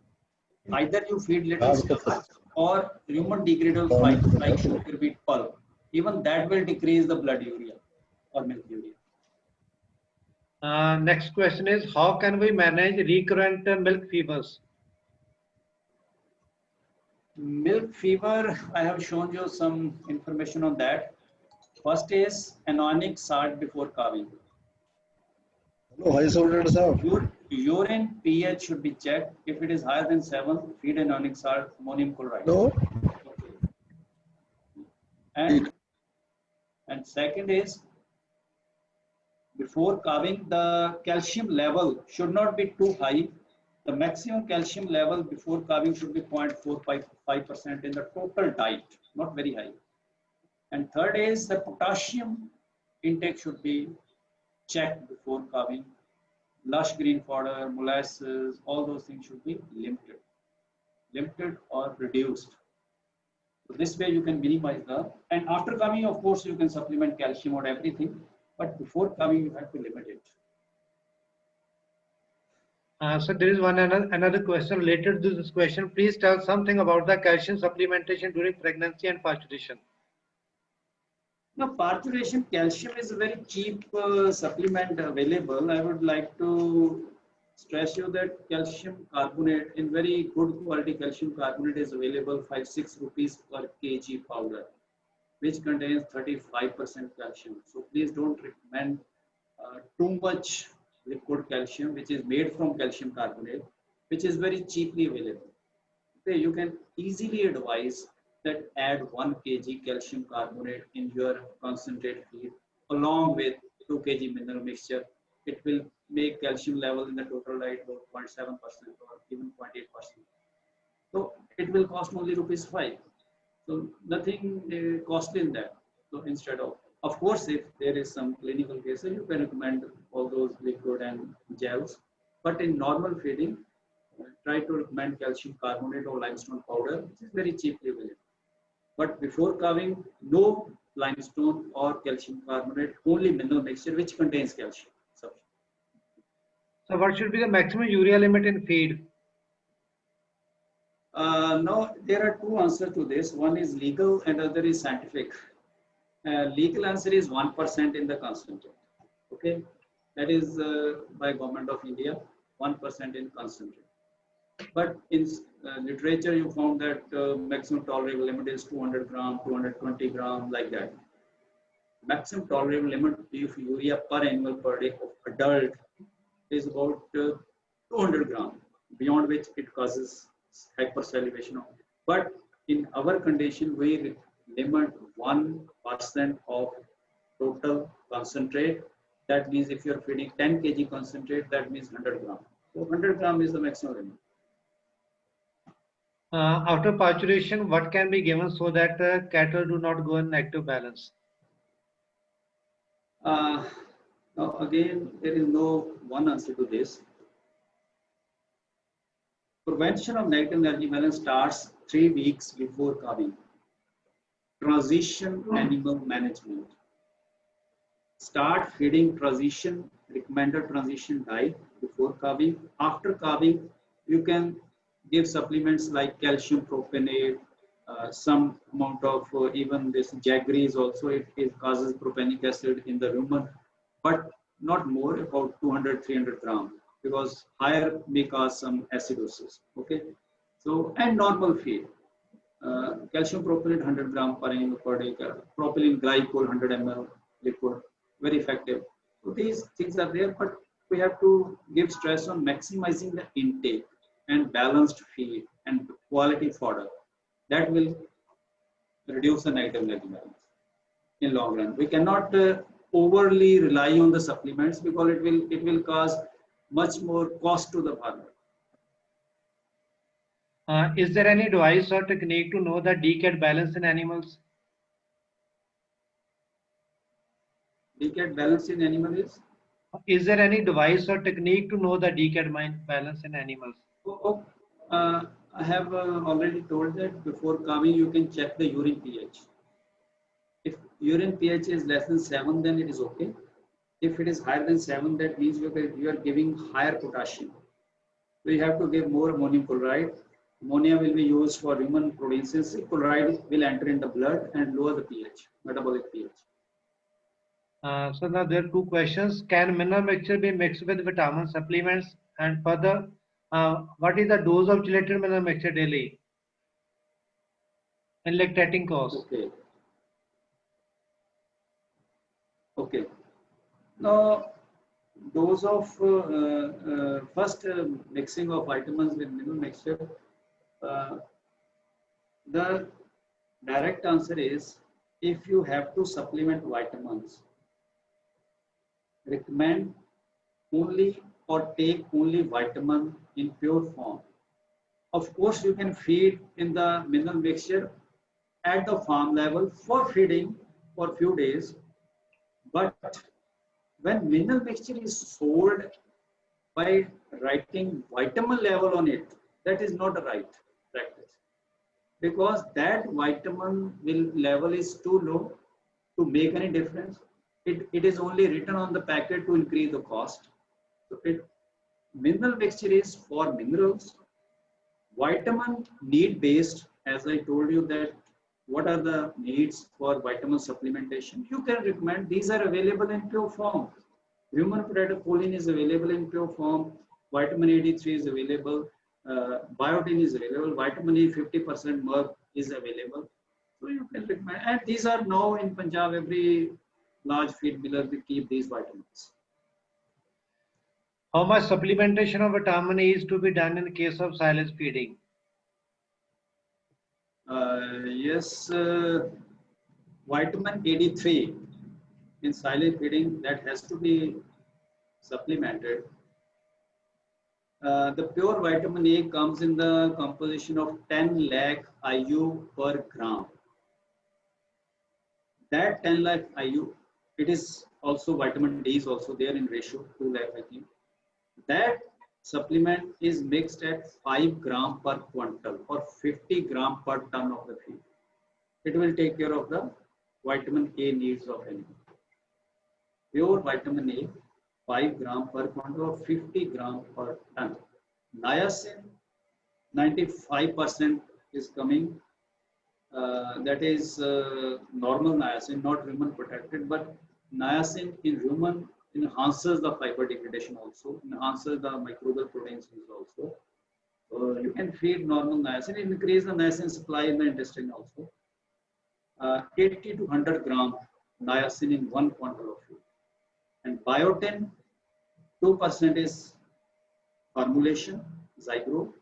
Either you feed little starch or human degradable fiber like sugar beet pulp. Even that will decrease the blood urea or milk urea. Next question is, how can we manage recurrent milk fevers? Milk fever, I have shown you some information on that. First is anionic salt before calving. Your urine pH should be checked. If it is higher than 7, feed anionic salt, ammonium chloride. No. Okay. And second is, before calving, the calcium level should not be too high. The maximum calcium level before carving should be 0.45% in the total diet, not very high. And third is the potassium intake should be checked before carving. Lush green fodder, molasses, all those things should be limited or reduced. So this way you can minimize the, and after carving, of course, you can supplement calcium or everything, but before carving, you have to limit it. So there is another question related to this question. Please tell something about the calcium supplementation during pregnancy and parturition. Now, parturition calcium is a very cheap supplement available. I would like to stress you that calcium carbonate in very good quality calcium carbonate is available 5-6 rupees per kg powder, which contains 35% calcium. So please don't recommend too much liquid calcium, which is made from calcium carbonate, which is very cheaply available. Okay, you can easily advise that add 1 kg calcium carbonate in your concentrate feed along with 2 kg mineral mixture. It will make calcium level in the total diet about 0.7% or even 0.8%. So it will cost only ₹5. So nothing costly in that. So instead of course, if there is some clinical cases, you can recommend all those liquid and gels. But in normal feeding, try to recommend calcium carbonate or limestone powder, which is very cheaply available. But before carving, no limestone or calcium carbonate, only mineral mixture which contains calcium. So what should be the maximum urea limit in feed? Now, there are two answers to this. One is legal and other is scientific. Legal answer is 1% in the concentrate. Okay, that is by Government of India, 1% in concentrate. But in literature, you found that maximum tolerable limit is 200 gram, 220 gram, like that. Maximum tolerable limit of urea per animal per day of adult is about 200 gram, beyond which it causes hypersalivation. But in our condition, we limit 1% of total concentrate. That means if you are feeding 10 kg concentrate, that means 100 gram. So 100 gram is the maximum limit. After parturition, what can be given so that cattle do not go in negative balance? Now again, there is no one answer to this. Prevention of negative energy balance starts 3 weeks before calving. Transition animal management. Start feeding transition, recommended transition diet before calving. After calving, you can give supplements like calcium propionate, some amount of even this jaggeries also, it causes propionic acid in the rumen, but not more, about 200-300 grams, because higher may cause some acidosis. Okay, so and normal feed. Calcium propionate 100 gram per animal per day, propylene glycol 100 ml liquid, very effective. So these things are there, but we have to give stress on maximizing the intake and balanced feed and quality fodder. That will reduce the negative energy balance in long run. We cannot overly rely on the supplements because it will cause much more cost to the farmer. Is there any device or technique to know the DCAT balance in animals? DCAT balance in animal is? Is there any device or technique to know the DCAT balance in animals? I have already told that before calving you can check the urine pH. If urine pH is less than 7, then it is okay. If it is higher than 7, that means you are giving higher potassium. So you have to give more ammonium chloride. Ammonia will be used for rumen protein synthesis. Chloride will enter in the blood and lower the pH, metabolic pH. So now there are two questions. Can mineral mixture be mixed with vitamin supplements? And further, what is the dose of chelated mineral mixture daily in lactating cows? Okay. Okay. Now, dose of first mixing of vitamins with mineral mixture. The direct answer is if you have to supplement vitamins, recommend only or take only vitamin in pure form. Of course, you can feed in the mineral mixture at the farm level for feeding for few days, but when mineral mixture is sold by writing vitamin level on it, that is not the right practice, because that vitamin level is too low to make any difference. It is only written on the packet to increase the cost. So mineral mixture is for minerals. Vitamin need based, as I told you that what are the needs for vitamin supplementation. You can recommend, these are available in pure form. Human potato choline is available in pure form. Vitamin AD3 is available. Biotin is available. Vitamin E 50% more is available. So you can recommend. And these are now in Punjab, every large feed miller will keep these vitamins. How much supplementation of vitamin E is to be done in case of silage feeding? Yes, vitamin AD3 in silage feeding, that has to be supplemented. The pure vitamin A comes in the composition of 10 lakh IU per gram. That 10 lakh IU, it is also vitamin D is also there in ratio 2 lakh I think. That supplement is mixed at 5 gram per quintal or 50 gram per ton of the feed. It will take care of the vitamin A needs of animal. Pure vitamin A, 5 gram per quintal or 50 gram per ton. Niacin, 95% is coming. That is normal niacin, not human protected, but niacin in human enhances the fiber degradation also, enhances the microbial proteins also. You can feed normal niacin, increase the niacin supply in the intestine also. 80 to 100 gram niacin in 1 quintal of food. And biotin, 2% is formulation, Zygro,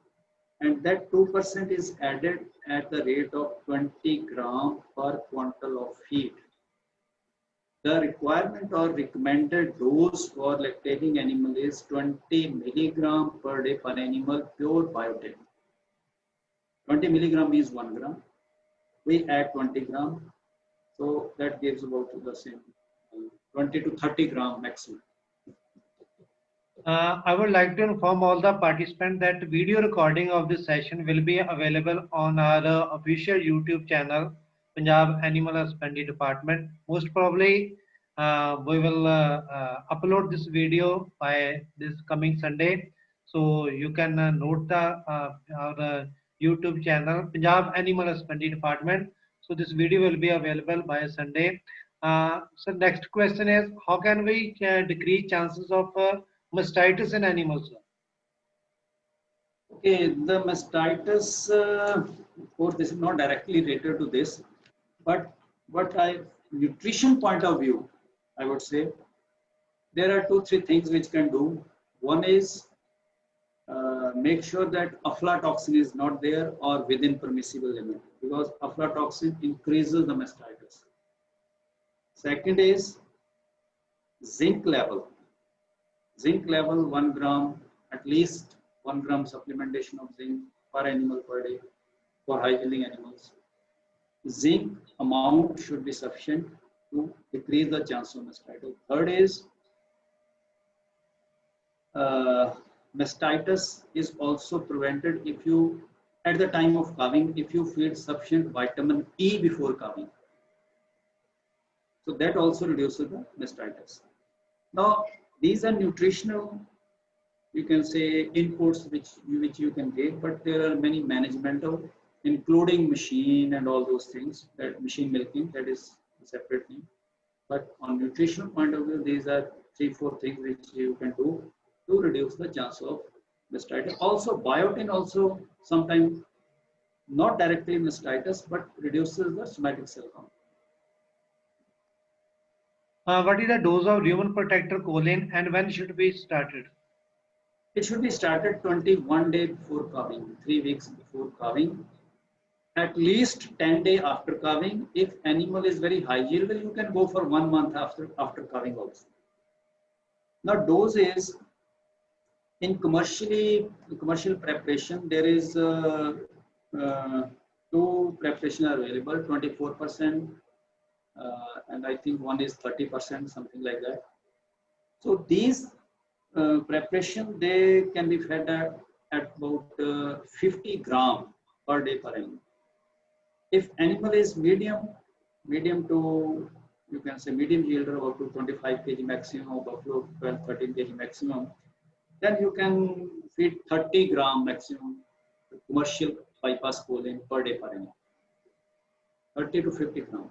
and that 2% is added at the rate of 20 gram per quintal of feed. The requirement or recommended dose for lactating animal is 20 milligram per day per animal pure biotin. 20 milligram means 1 gram. We add 20 gram, so that gives about the same 20 to 30 gram maximum. I would like to inform all the participants that video recording of this session will be available on our official YouTube channel, Punjab Animal Husbandry Department. Most probably, we will upload this video by this coming Sunday. So you can note the our YouTube channel, Punjab Animal Husbandry Department. So this video will be available by Sunday. So next question is, how can we decrease chances of mastitis in animals? Okay, the mastitis, of course, this is not directly related to this, but nutrition point of view, I would say, there are 2-3 things which can do. One is make sure that aflatoxin is not there or within permissible limit, because aflatoxin increases the mastitis. Second is zinc level. Zinc level 1 gram, at least 1 gram supplementation of zinc per animal per day for high yielding animals. Zinc amount should be sufficient to decrease the chance of mastitis. Third is mastitis is also prevented if you, at the time of calving, if you feed sufficient vitamin E before calving. So that also reduces the mastitis. Now, these are nutritional, you can say, inputs which you can get, but there are many managemental, including machine and all those things, that machine milking, that is a separate thing. But on nutritional point of view, these are 3-4 things which you can do to reduce the chance of mastitis. Also, biotin also sometimes not directly mastitis, but reduces the somatic cell count. What is the dose of human protector choline and when should be started? It should be started 21 days before calving, 3 weeks before calving, at least 10 days after calving. If animal is very high yield, you can go for 1 month after calving also. Now dose is In commercial preparation, there is two preparation are available, 24%, and I think one is 30%, something like that. So these preparation, they can be fed at about 50 gram per day per animal. If animal is medium to, you can say medium yielder, about to 25 kg maximum, buffalo 12-13 kg maximum, then you can feed 30 gram maximum commercial bypass choline per day per animal. 30 to 50 gram.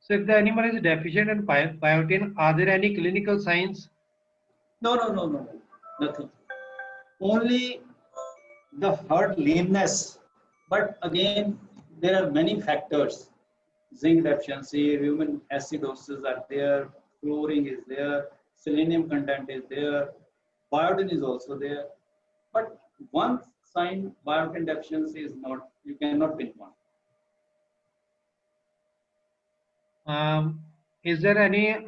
So if the animal is deficient in biotin, are there any clinical signs? No, nothing. Only the herd lameness. But again, there are many factors. Zinc deficiency, human acidosis are there, fluorine is there, selenium content is there, biotin is also there. But one sign, biotin deficiency is not, you cannot pinpoint. Is there any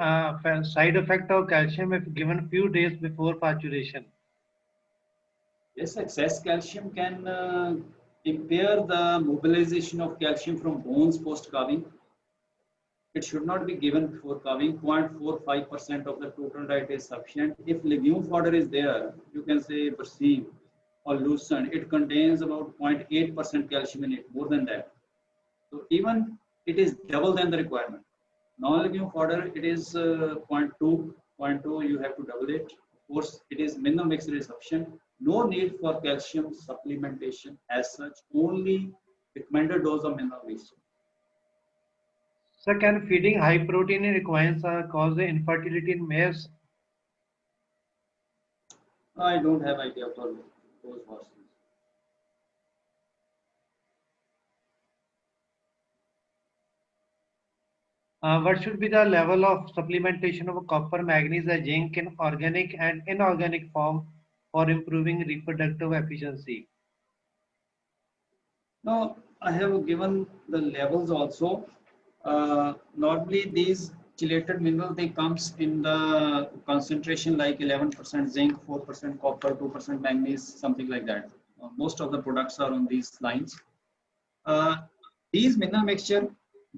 side effect of calcium if given few days before parturition? Yes, excess calcium can impair the mobilization of calcium from bones post-calving. It should not be given before calving. 0.45% of the total diet is sufficient. If legume fodder is there, you can say Berseem or Lucerne, it contains about 0.8% calcium in it, more than that. So even it is double than the requirement. Non-legume fodder, it is 0.2, you have to double it. Of course, it is mineral mixture is sufficient. No need for calcium supplementation as such, only recommended dose of mineral mixture. So can feeding high protein in equines cause the infertility in mares? I don't have idea for those horses. What should be the level of supplementation of copper, manganese, and zinc in organic and inorganic form for improving reproductive efficiency? Now, I have given the levels also. Normally, these chelated minerals, they comes in the concentration like 11% zinc, 4% copper, 2% manganese, something like that. Most of the products are on these lines. These mineral mixture,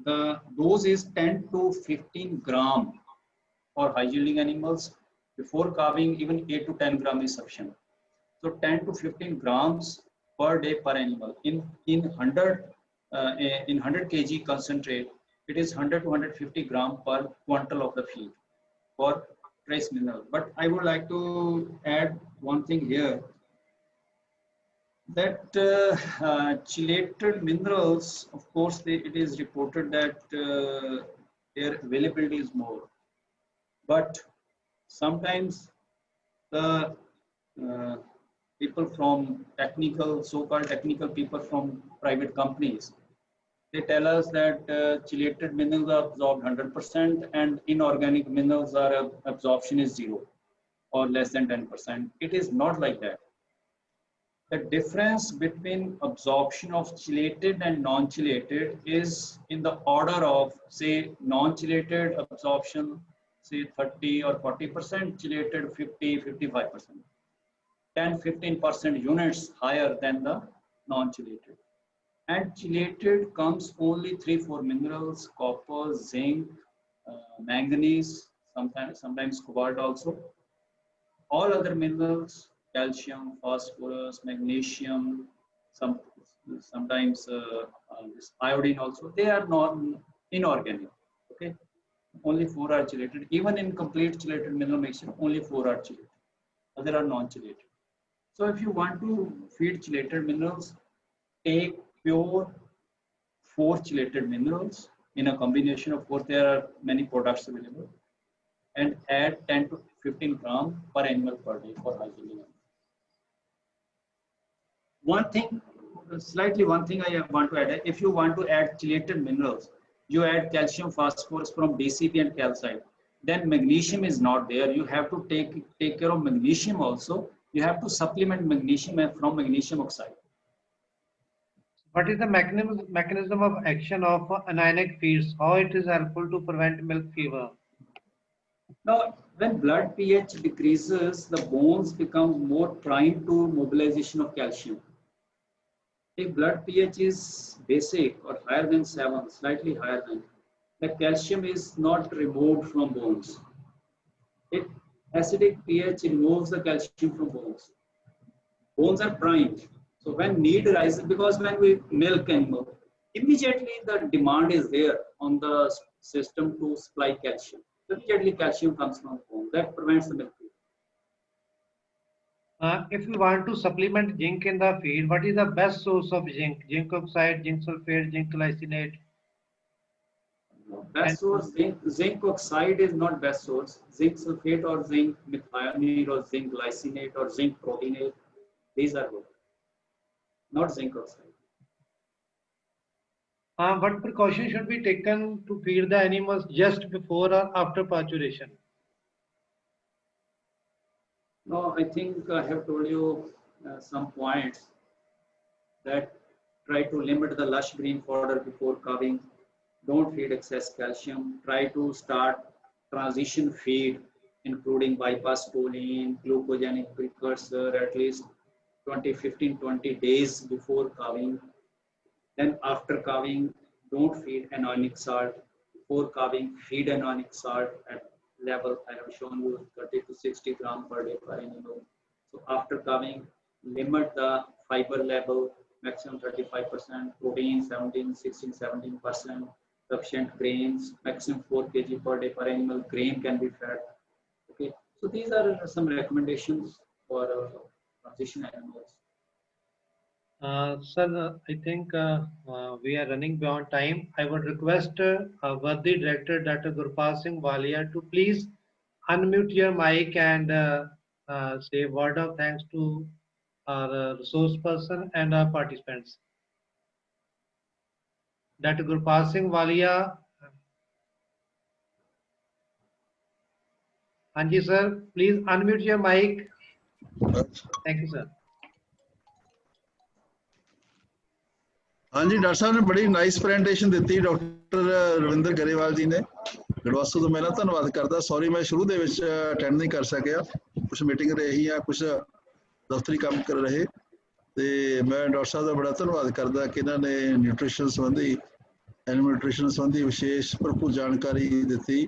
the dose is 10 to 15 gram for high yielding animals. Before calving, even 8 to 10 gram is sufficient. So 10 to 15 grams per day per animal. In 100 kg concentrate, it is 100 to 150 gram per quintal of the feed for trace mineral. But I would like to add one thing here, that chelated minerals, of course, it is reported that their availability is more, but sometimes the people from so-called technical people from private companies, they tell us that chelated minerals are absorbed 100% and inorganic minerals are absorption is 0 or less than 10%. It is not like that. The difference between absorption of chelated and non-chelated is in the order of, say, non-chelated absorption, say 30 or 40%, chelated 50, 55%. 10-15% units higher than the non-chelated. And chelated comes only 3-4 minerals: copper, zinc, manganese, sometimes cobalt also. All other minerals, calcium, phosphorus, magnesium, sometimes this iodine also, they are not inorganic. Okay, only 4 are chelated. Even in complete chelated mineral mixture, only 4 are chelated. Other are non-chelated. So if you want to feed chelated minerals, take pure 4 chelated minerals in a combination. Of course, there are many products available, and add 10 to 15 gram per animal per day for high yielding. One thing I want to add, if you want to add chelated minerals, you add calcium, phosphorus from DCP and calcite. Then magnesium is not there. You have to take care of magnesium also. You have to supplement magnesium from magnesium oxide. What is the mechanism of action of anionic feeds? How it is helpful to prevent milk fever? Now, When blood pH decreases, the bones become more prone to mobilization of calcium. If blood pH is basic or higher than 7, slightly higher than, the calcium is not removed from bones. If acidic pH removes the calcium from bones, bones are primed. So when need arises, because when we milk animal, immediately the demand is there on the system to supply calcium. So immediately calcium comes from bone. That prevents the milk. If we want to supplement zinc in the feed, what is the best source of zinc? Zinc oxide, zinc sulfate, zinc glycinate? Best source, zinc oxide is not best source. Zinc sulfate or zinc methionine or zinc glycinate or zinc proteinate, these are good. Not zinc oxide. What precaution should be taken to feed the animals just before or after pasteurization? No, I think I have told you some points that try to limit the lush green fodder before calving. Don't feed excess calcium. Try to start transition feed, including bypass choline, glucogenic precursor, at least 20 days before calving. Then after calving, don't feed anionic salt. Before calving, feed anionic salt at level I have shown you 30 to 60 gram per day per animal. So after calving, limit the fiber level, maximum 35%, protein 17%, sufficient grains, maximum 4 kg per day per animal, grain can be fed. Okay, so these are some recommendations for transition animals. Sir, I think we are running beyond time. I would request Worthy Director Dr. Gurpal Singh Walia to please unmute your mic and say a word of thanks to our resource person and our participants. Dr. Gurpal Singh Walia. Anji sir, please unmute your mic. Thank you, sir. ਹਾਂਜੀ doctor ਸਾਹਿਬ ਨੇ ਬੜੀ nice presentation ਦਿੱਤੀ doctor Ravinder Grewal ਜੀ ਨੇ ਗੜਵਾਸੂ ਤੋਂ ਪਹਿਲਾਂ ਧੰਨਵਾਦ ਕਰਦਾ ਸੌਰੀ ਮੈਂ ਸ਼ੁਰੂ ਦੇ ਵਿੱਚ ਅਟੈਂਡ ਨਹੀਂ ਕਰ ਸਕਿਆ ਕੁਝ ਮੀਟਿੰਗ ਰਹੀ ਆ ਕੁਝ ਦਫ਼ਤਰੀ ਕੰਮ ਕਰ ਰਹੇ ਤੇ ਮੈਂ ਡਾਕਟਰ ਸਾਹਿਬ ਦਾ ਬੜਾ ਧੰਨਵਾਦ ਕਰਦਾ ਕਿ ਇਹਨਾਂ ਨੇ ਨਿਊਟ੍ਰੀਸ਼ਨ ਸੰਬੰਧੀ ਐਨੀਮਲ ਨਿਊਟ੍ਰੀਸ਼ਨ ਸੰਬੰਧੀ ਵਿਸ਼ੇਸ਼ ਭਰਪੂਰ ਜਾਣਕਾਰੀ ਦਿੱਤੀ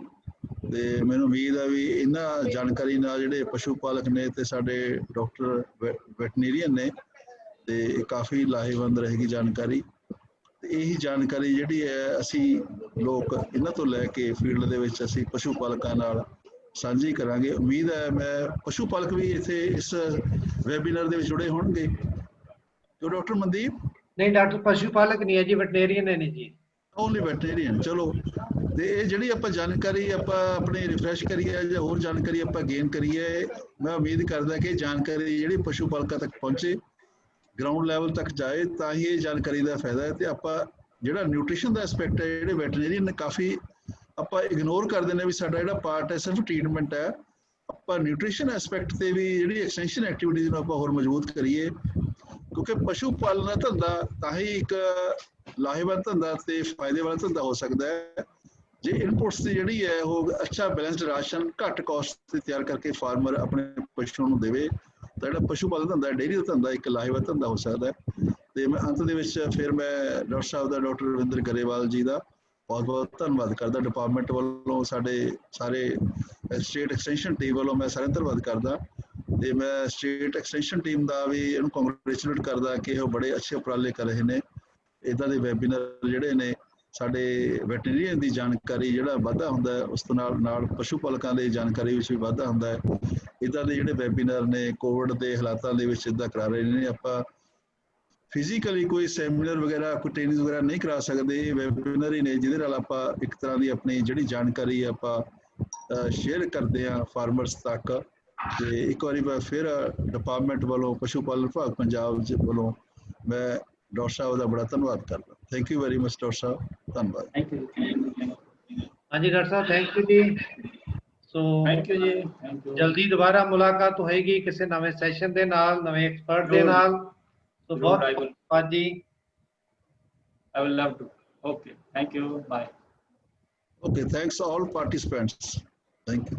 ਤੇ ਮੈਨੂੰ ਉਮੀਦ ਹੈ ਵੀ ਇਹਨਾਂ ਜਾਣਕਾਰੀ ਨਾਲ ਜਿਹੜੇ ਪਸ਼ੂ ਪਾਲਕ ਨੇ ਤੇ ਸਾਡੇ ਡਾਕਟਰ ਵੈਟਨੇਰੀਅਨ ਨੇ ਤੇ ਕਾਫੀ ਲਾਹੇਵੰਦ ਰਹੇਗੀ ਜਾਣਕਾਰੀ ਇਹੀ ਜਾਣਕਾਰੀ ਜਿਹੜੀ ਹੈ ਅਸੀਂ ਲੋਕ ਇਹਨਾਂ ਤੋਂ ਲੈ ਕੇ ਫੀਲਡ ਦੇ ਵਿੱਚ ਅਸੀਂ ਪਸ਼ੂ ਪਾਲਕਾਂ ਨਾਲ ਸਾਂਝੀ ਕਰਾਂਗੇ ਉਮੀਦ ਹੈ ਮੈਂ ਪਸ਼ੂ ਪਾਲਕ ਵੀ ਇੱਥੇ ਇਸ ਵੈਬੀਨਾਰ ਦੇ ਵਿੱਚ ਜੁੜੇ ਹੋਣਗੇ ਜੋ ਡਾਕਟਰ ਮਨਦੀਪ ਨਹੀਂ ਡਾਕਟਰ ਪਸ਼ੂ ਪਾਲਕ ਨਹੀਂ ਹੈ ਜੀ ਵੈਟਨੇਰੀਅਨ ਨੇ ਜੀ ਓਨਲੀ ਵੈਟਨੇਰੀਅਨ ਚਲੋ ਤੇ ਇਹ ਜਿਹੜੀ ਆਪਾਂ ਜਾਣਕਾਰੀ ਆਪਾਂ ਆਪਣੀ ਰਿਫਰੈਸ਼ ਕਰੀਏ ਜਾਂ ਹੋਰ ਜਾਣਕਾਰੀ ਆਪਾਂ ਗੇਨ ਕਰੀਏ ਮੈਂ ਉਮੀਦ ਕਰਦਾ ਕਿ ਜਾਣਕਾਰੀ ਜਿਹੜੀ ਪਸ਼ੂ ਪਾਲਕਾਂ ਤੱਕ ਪਹੁੰਚੇ ਗਰਾਊਂਡ ਲੈਵਲ ਤੱਕ ਜਾਏ ਤਾਂ ਹੀ ਇਹ ਜਾਣਕਾਰੀ ਦਾ ਫਾਇਦਾ ਹੈ ਤੇ ਆਪਾਂ ਜਿਹੜਾ ਨਿਊਟ੍ਰੀਸ਼ਨ ਦਾ ਐਸਪੈਕਟ ਹੈ ਜਿਹੜੇ ਵੈਟਰਨਰੀਅਨ ਨੇ ਕਾਫੀ ਆਪਾਂ ਇਗਨੋਰ ਕਰਦੇ ਨੇ ਵੀ ਸਾਡਾ ਜਿਹੜਾ ਪਾਰਟ ਹੈ ਸਿਰਫ ਟ੍ਰੀਟਮੈਂਟ ਹੈ ਆਪਾਂ ਨਿਊਟ੍ਰੀਸ਼ਨ ਐਸਪੈਕਟ ਤੇ ਵੀ ਜਿਹੜੀ ਐਕਸਟੈਂਸ਼ਨ ਐਕਟੀਵਿਟੀਜ਼ ਨੂੰ ਆਪਾਂ ਹੋਰ ਮਜ਼ਬੂਤ ਕਰੀਏ ਕਿਉਂਕਿ ਪਸ਼ੂ ਪਾਲਣ ਦਾ ਧੰਦਾ ਤਾਂ ਹੀ ਇੱਕ ਲਾਹੇਵੰਦ ਧੰਦਾ ਤੇ ਫਾਇਦੇ ਵਾਲਾ ਧੰਦਾ ਹੋ ਸਕਦਾ ਹੈ ਜੇ ਇਨਪੁਟਸ ਦੀ ਜਿਹੜੀ ਹੈ ਉਹ ਅੱਛਾ ਬੈਲੈਂਸਡ ਰਾਸ਼ਨ ਘੱਟ ਕਾਸਟ ਤੇ ਤਿਆਰ ਕਰਕੇ ਫਾਰਮਰ ਆਪਣੇ ਪਸ਼ੂ ਨੂੰ ਦੇਵੇ ਤਾਂ ਜਿਹੜਾ ਪਸ਼ੂ ਪਾਲਣ ਧੰਦਾ ਡੇਅਰੀ ਦਾ ਧੰਦਾ ਇੱਕ ਲਾਹੇਵੰਦ ਧੰਦਾ ਹੋ ਸਕਦਾ ਹੈ ਤੇ ਮੈਂ ਅੰਤ ਦੇ ਵਿੱਚ ਫਿਰ ਮੈਂ ਡਾਕਟਰ ਸਾਹਿਬ ਦਾ ਡਾਕਟਰ ਰਵਿੰਦਰ ਗਰੇਵਾਲ ਜੀ ਦਾ ਬਹੁਤ ਬਹੁਤ ਧੰਨਵਾਦ ਕਰਦਾ ਡਿਪਾਰਟਮੈਂਟ ਵੱਲੋਂ ਸਾਡੇ ਸਾਰੇ ਸਟੇਟ ਐਕਸਟੈਂਸ਼ਨ ਟੀਮ ਵੱਲੋਂ ਮੈਂ ਸਾਰਿਆਂ ਦਾ ਧੰਨਵਾਦ ਕਰਦਾ ਤੇ ਮੈਂ ਸਟੇਟ ਐਕਸਟੈਂਸ਼ਨ ਟੀਮ ਦਾ ਵੀ ਇਹਨੂੰ ਕੰਗ੍ਰੈਚੁਲੇਟ ਕਰਦਾ ਕਿ ਉਹ ਬੜੇ ਅੱਛੇ ਉਪਰਾਲੇ ਕਰ ਰਹੇ ਨੇ ਇੱਦਾਂ ਦੇ ਵੈਬੀਨਾਰ ਜਿਹੜੇ ਨੇ ਸਾਡੇ ਵੈਟਰਨਰੀਅਨ ਦੀ ਜਾਣਕਾਰੀ ਜਿਹੜਾ ਵਾਧਾ ਹੁੰਦਾ ਹੈ ਉਸ ਤੋਂ ਨਾਲ ਪਸ਼ੂ ਪਾਲਕਾਂ ਦੀ ਜਾਣਕਾਰੀ ਵਿੱਚ ਵੀ ਵਾਧਾ ਹੁੰਦਾ ਹੈ ਇੱਦਾਂ ਦੇ ਜਿਹੜੇ ਵੈਬੀਨਾਰ ਨੇ ਕੋਵਿਡ ਦੇ ਹਾਲਾਤਾਂ ਦੇ ਵਿੱਚ ਇੱਦਾਂ ਕਰਾ ਰਹੇ ਨੇ ਆਪਾਂ ਫਿਜ਼ੀਕਲੀ ਕੋਈ ਸੈਮੀਨਾਰ ਵਗੈਰਾ ਕੋਈ ਟ੍ਰੇਨਿੰਗ ਵਗੈਰਾ ਨਹੀਂ ਕਰਾ ਸਕਦੇ ਇਹ ਵੈਬੀਨਾਰ ਹੀ ਨੇ ਜਿਹਦੇ ਨਾਲ ਆਪਾਂ ਇੱਕ ਤਰ੍ਹਾਂ ਦੀ ਆਪਣੀ ਜਿਹੜੀ ਜਾਣਕਾਰੀ ਆਪਾਂ ਸ਼ੇਅਰ ਕਰਦੇ ਹਾਂ ਫਾਰਮਰਸ ਤੱਕ ਤੇ ਇੱਕ ਵਾਰੀ ਮੈਂ ਫਿਰ ਡਿਪਾਰਟਮੈਂਟ ਵੱਲੋਂ ਪਸ਼ੂ ਪਾਲਣ ਵਿਭਾਗ ਪੰਜਾਬ ਵੱਲੋਂ ਮੈਂ ਡਾਕਟਰ ਸਾਹਿਬ ਦਾ ਬੜਾ ਧੰਨਵਾਦ ਕਰਦਾ thank you very much doctor ਸਾਹਿਬ ਧੰਨਵਾਦ ਥੈਂਕ ਯੂ ਹਾਂਜੀ ਡਾਕਟਰ ਸਾਹਿਬ ਥੈਂਕ ਯੂ ਜੀ ਸੋ ਥੈਂਕ ਯੂ ਜੀ ਜਲਦੀ ਦੁਬਾਰਾ ਮੁਲਾਕਾਤ ਹੋਏਗੀ ਕਿਸੇ ਨਵੇਂ ਸੈਸ਼ਨ ਦੇ ਨਾਲ ਨਵੇਂ ਐਕਸਪਰਟ ਦੇ ਨਾਲ ਸੋ ਬਹੁਤ ਧੰਨਵਾਦ ਜੀ I will love to. Okay, thank you. Bye. Okay, thanks all participants. Thank you.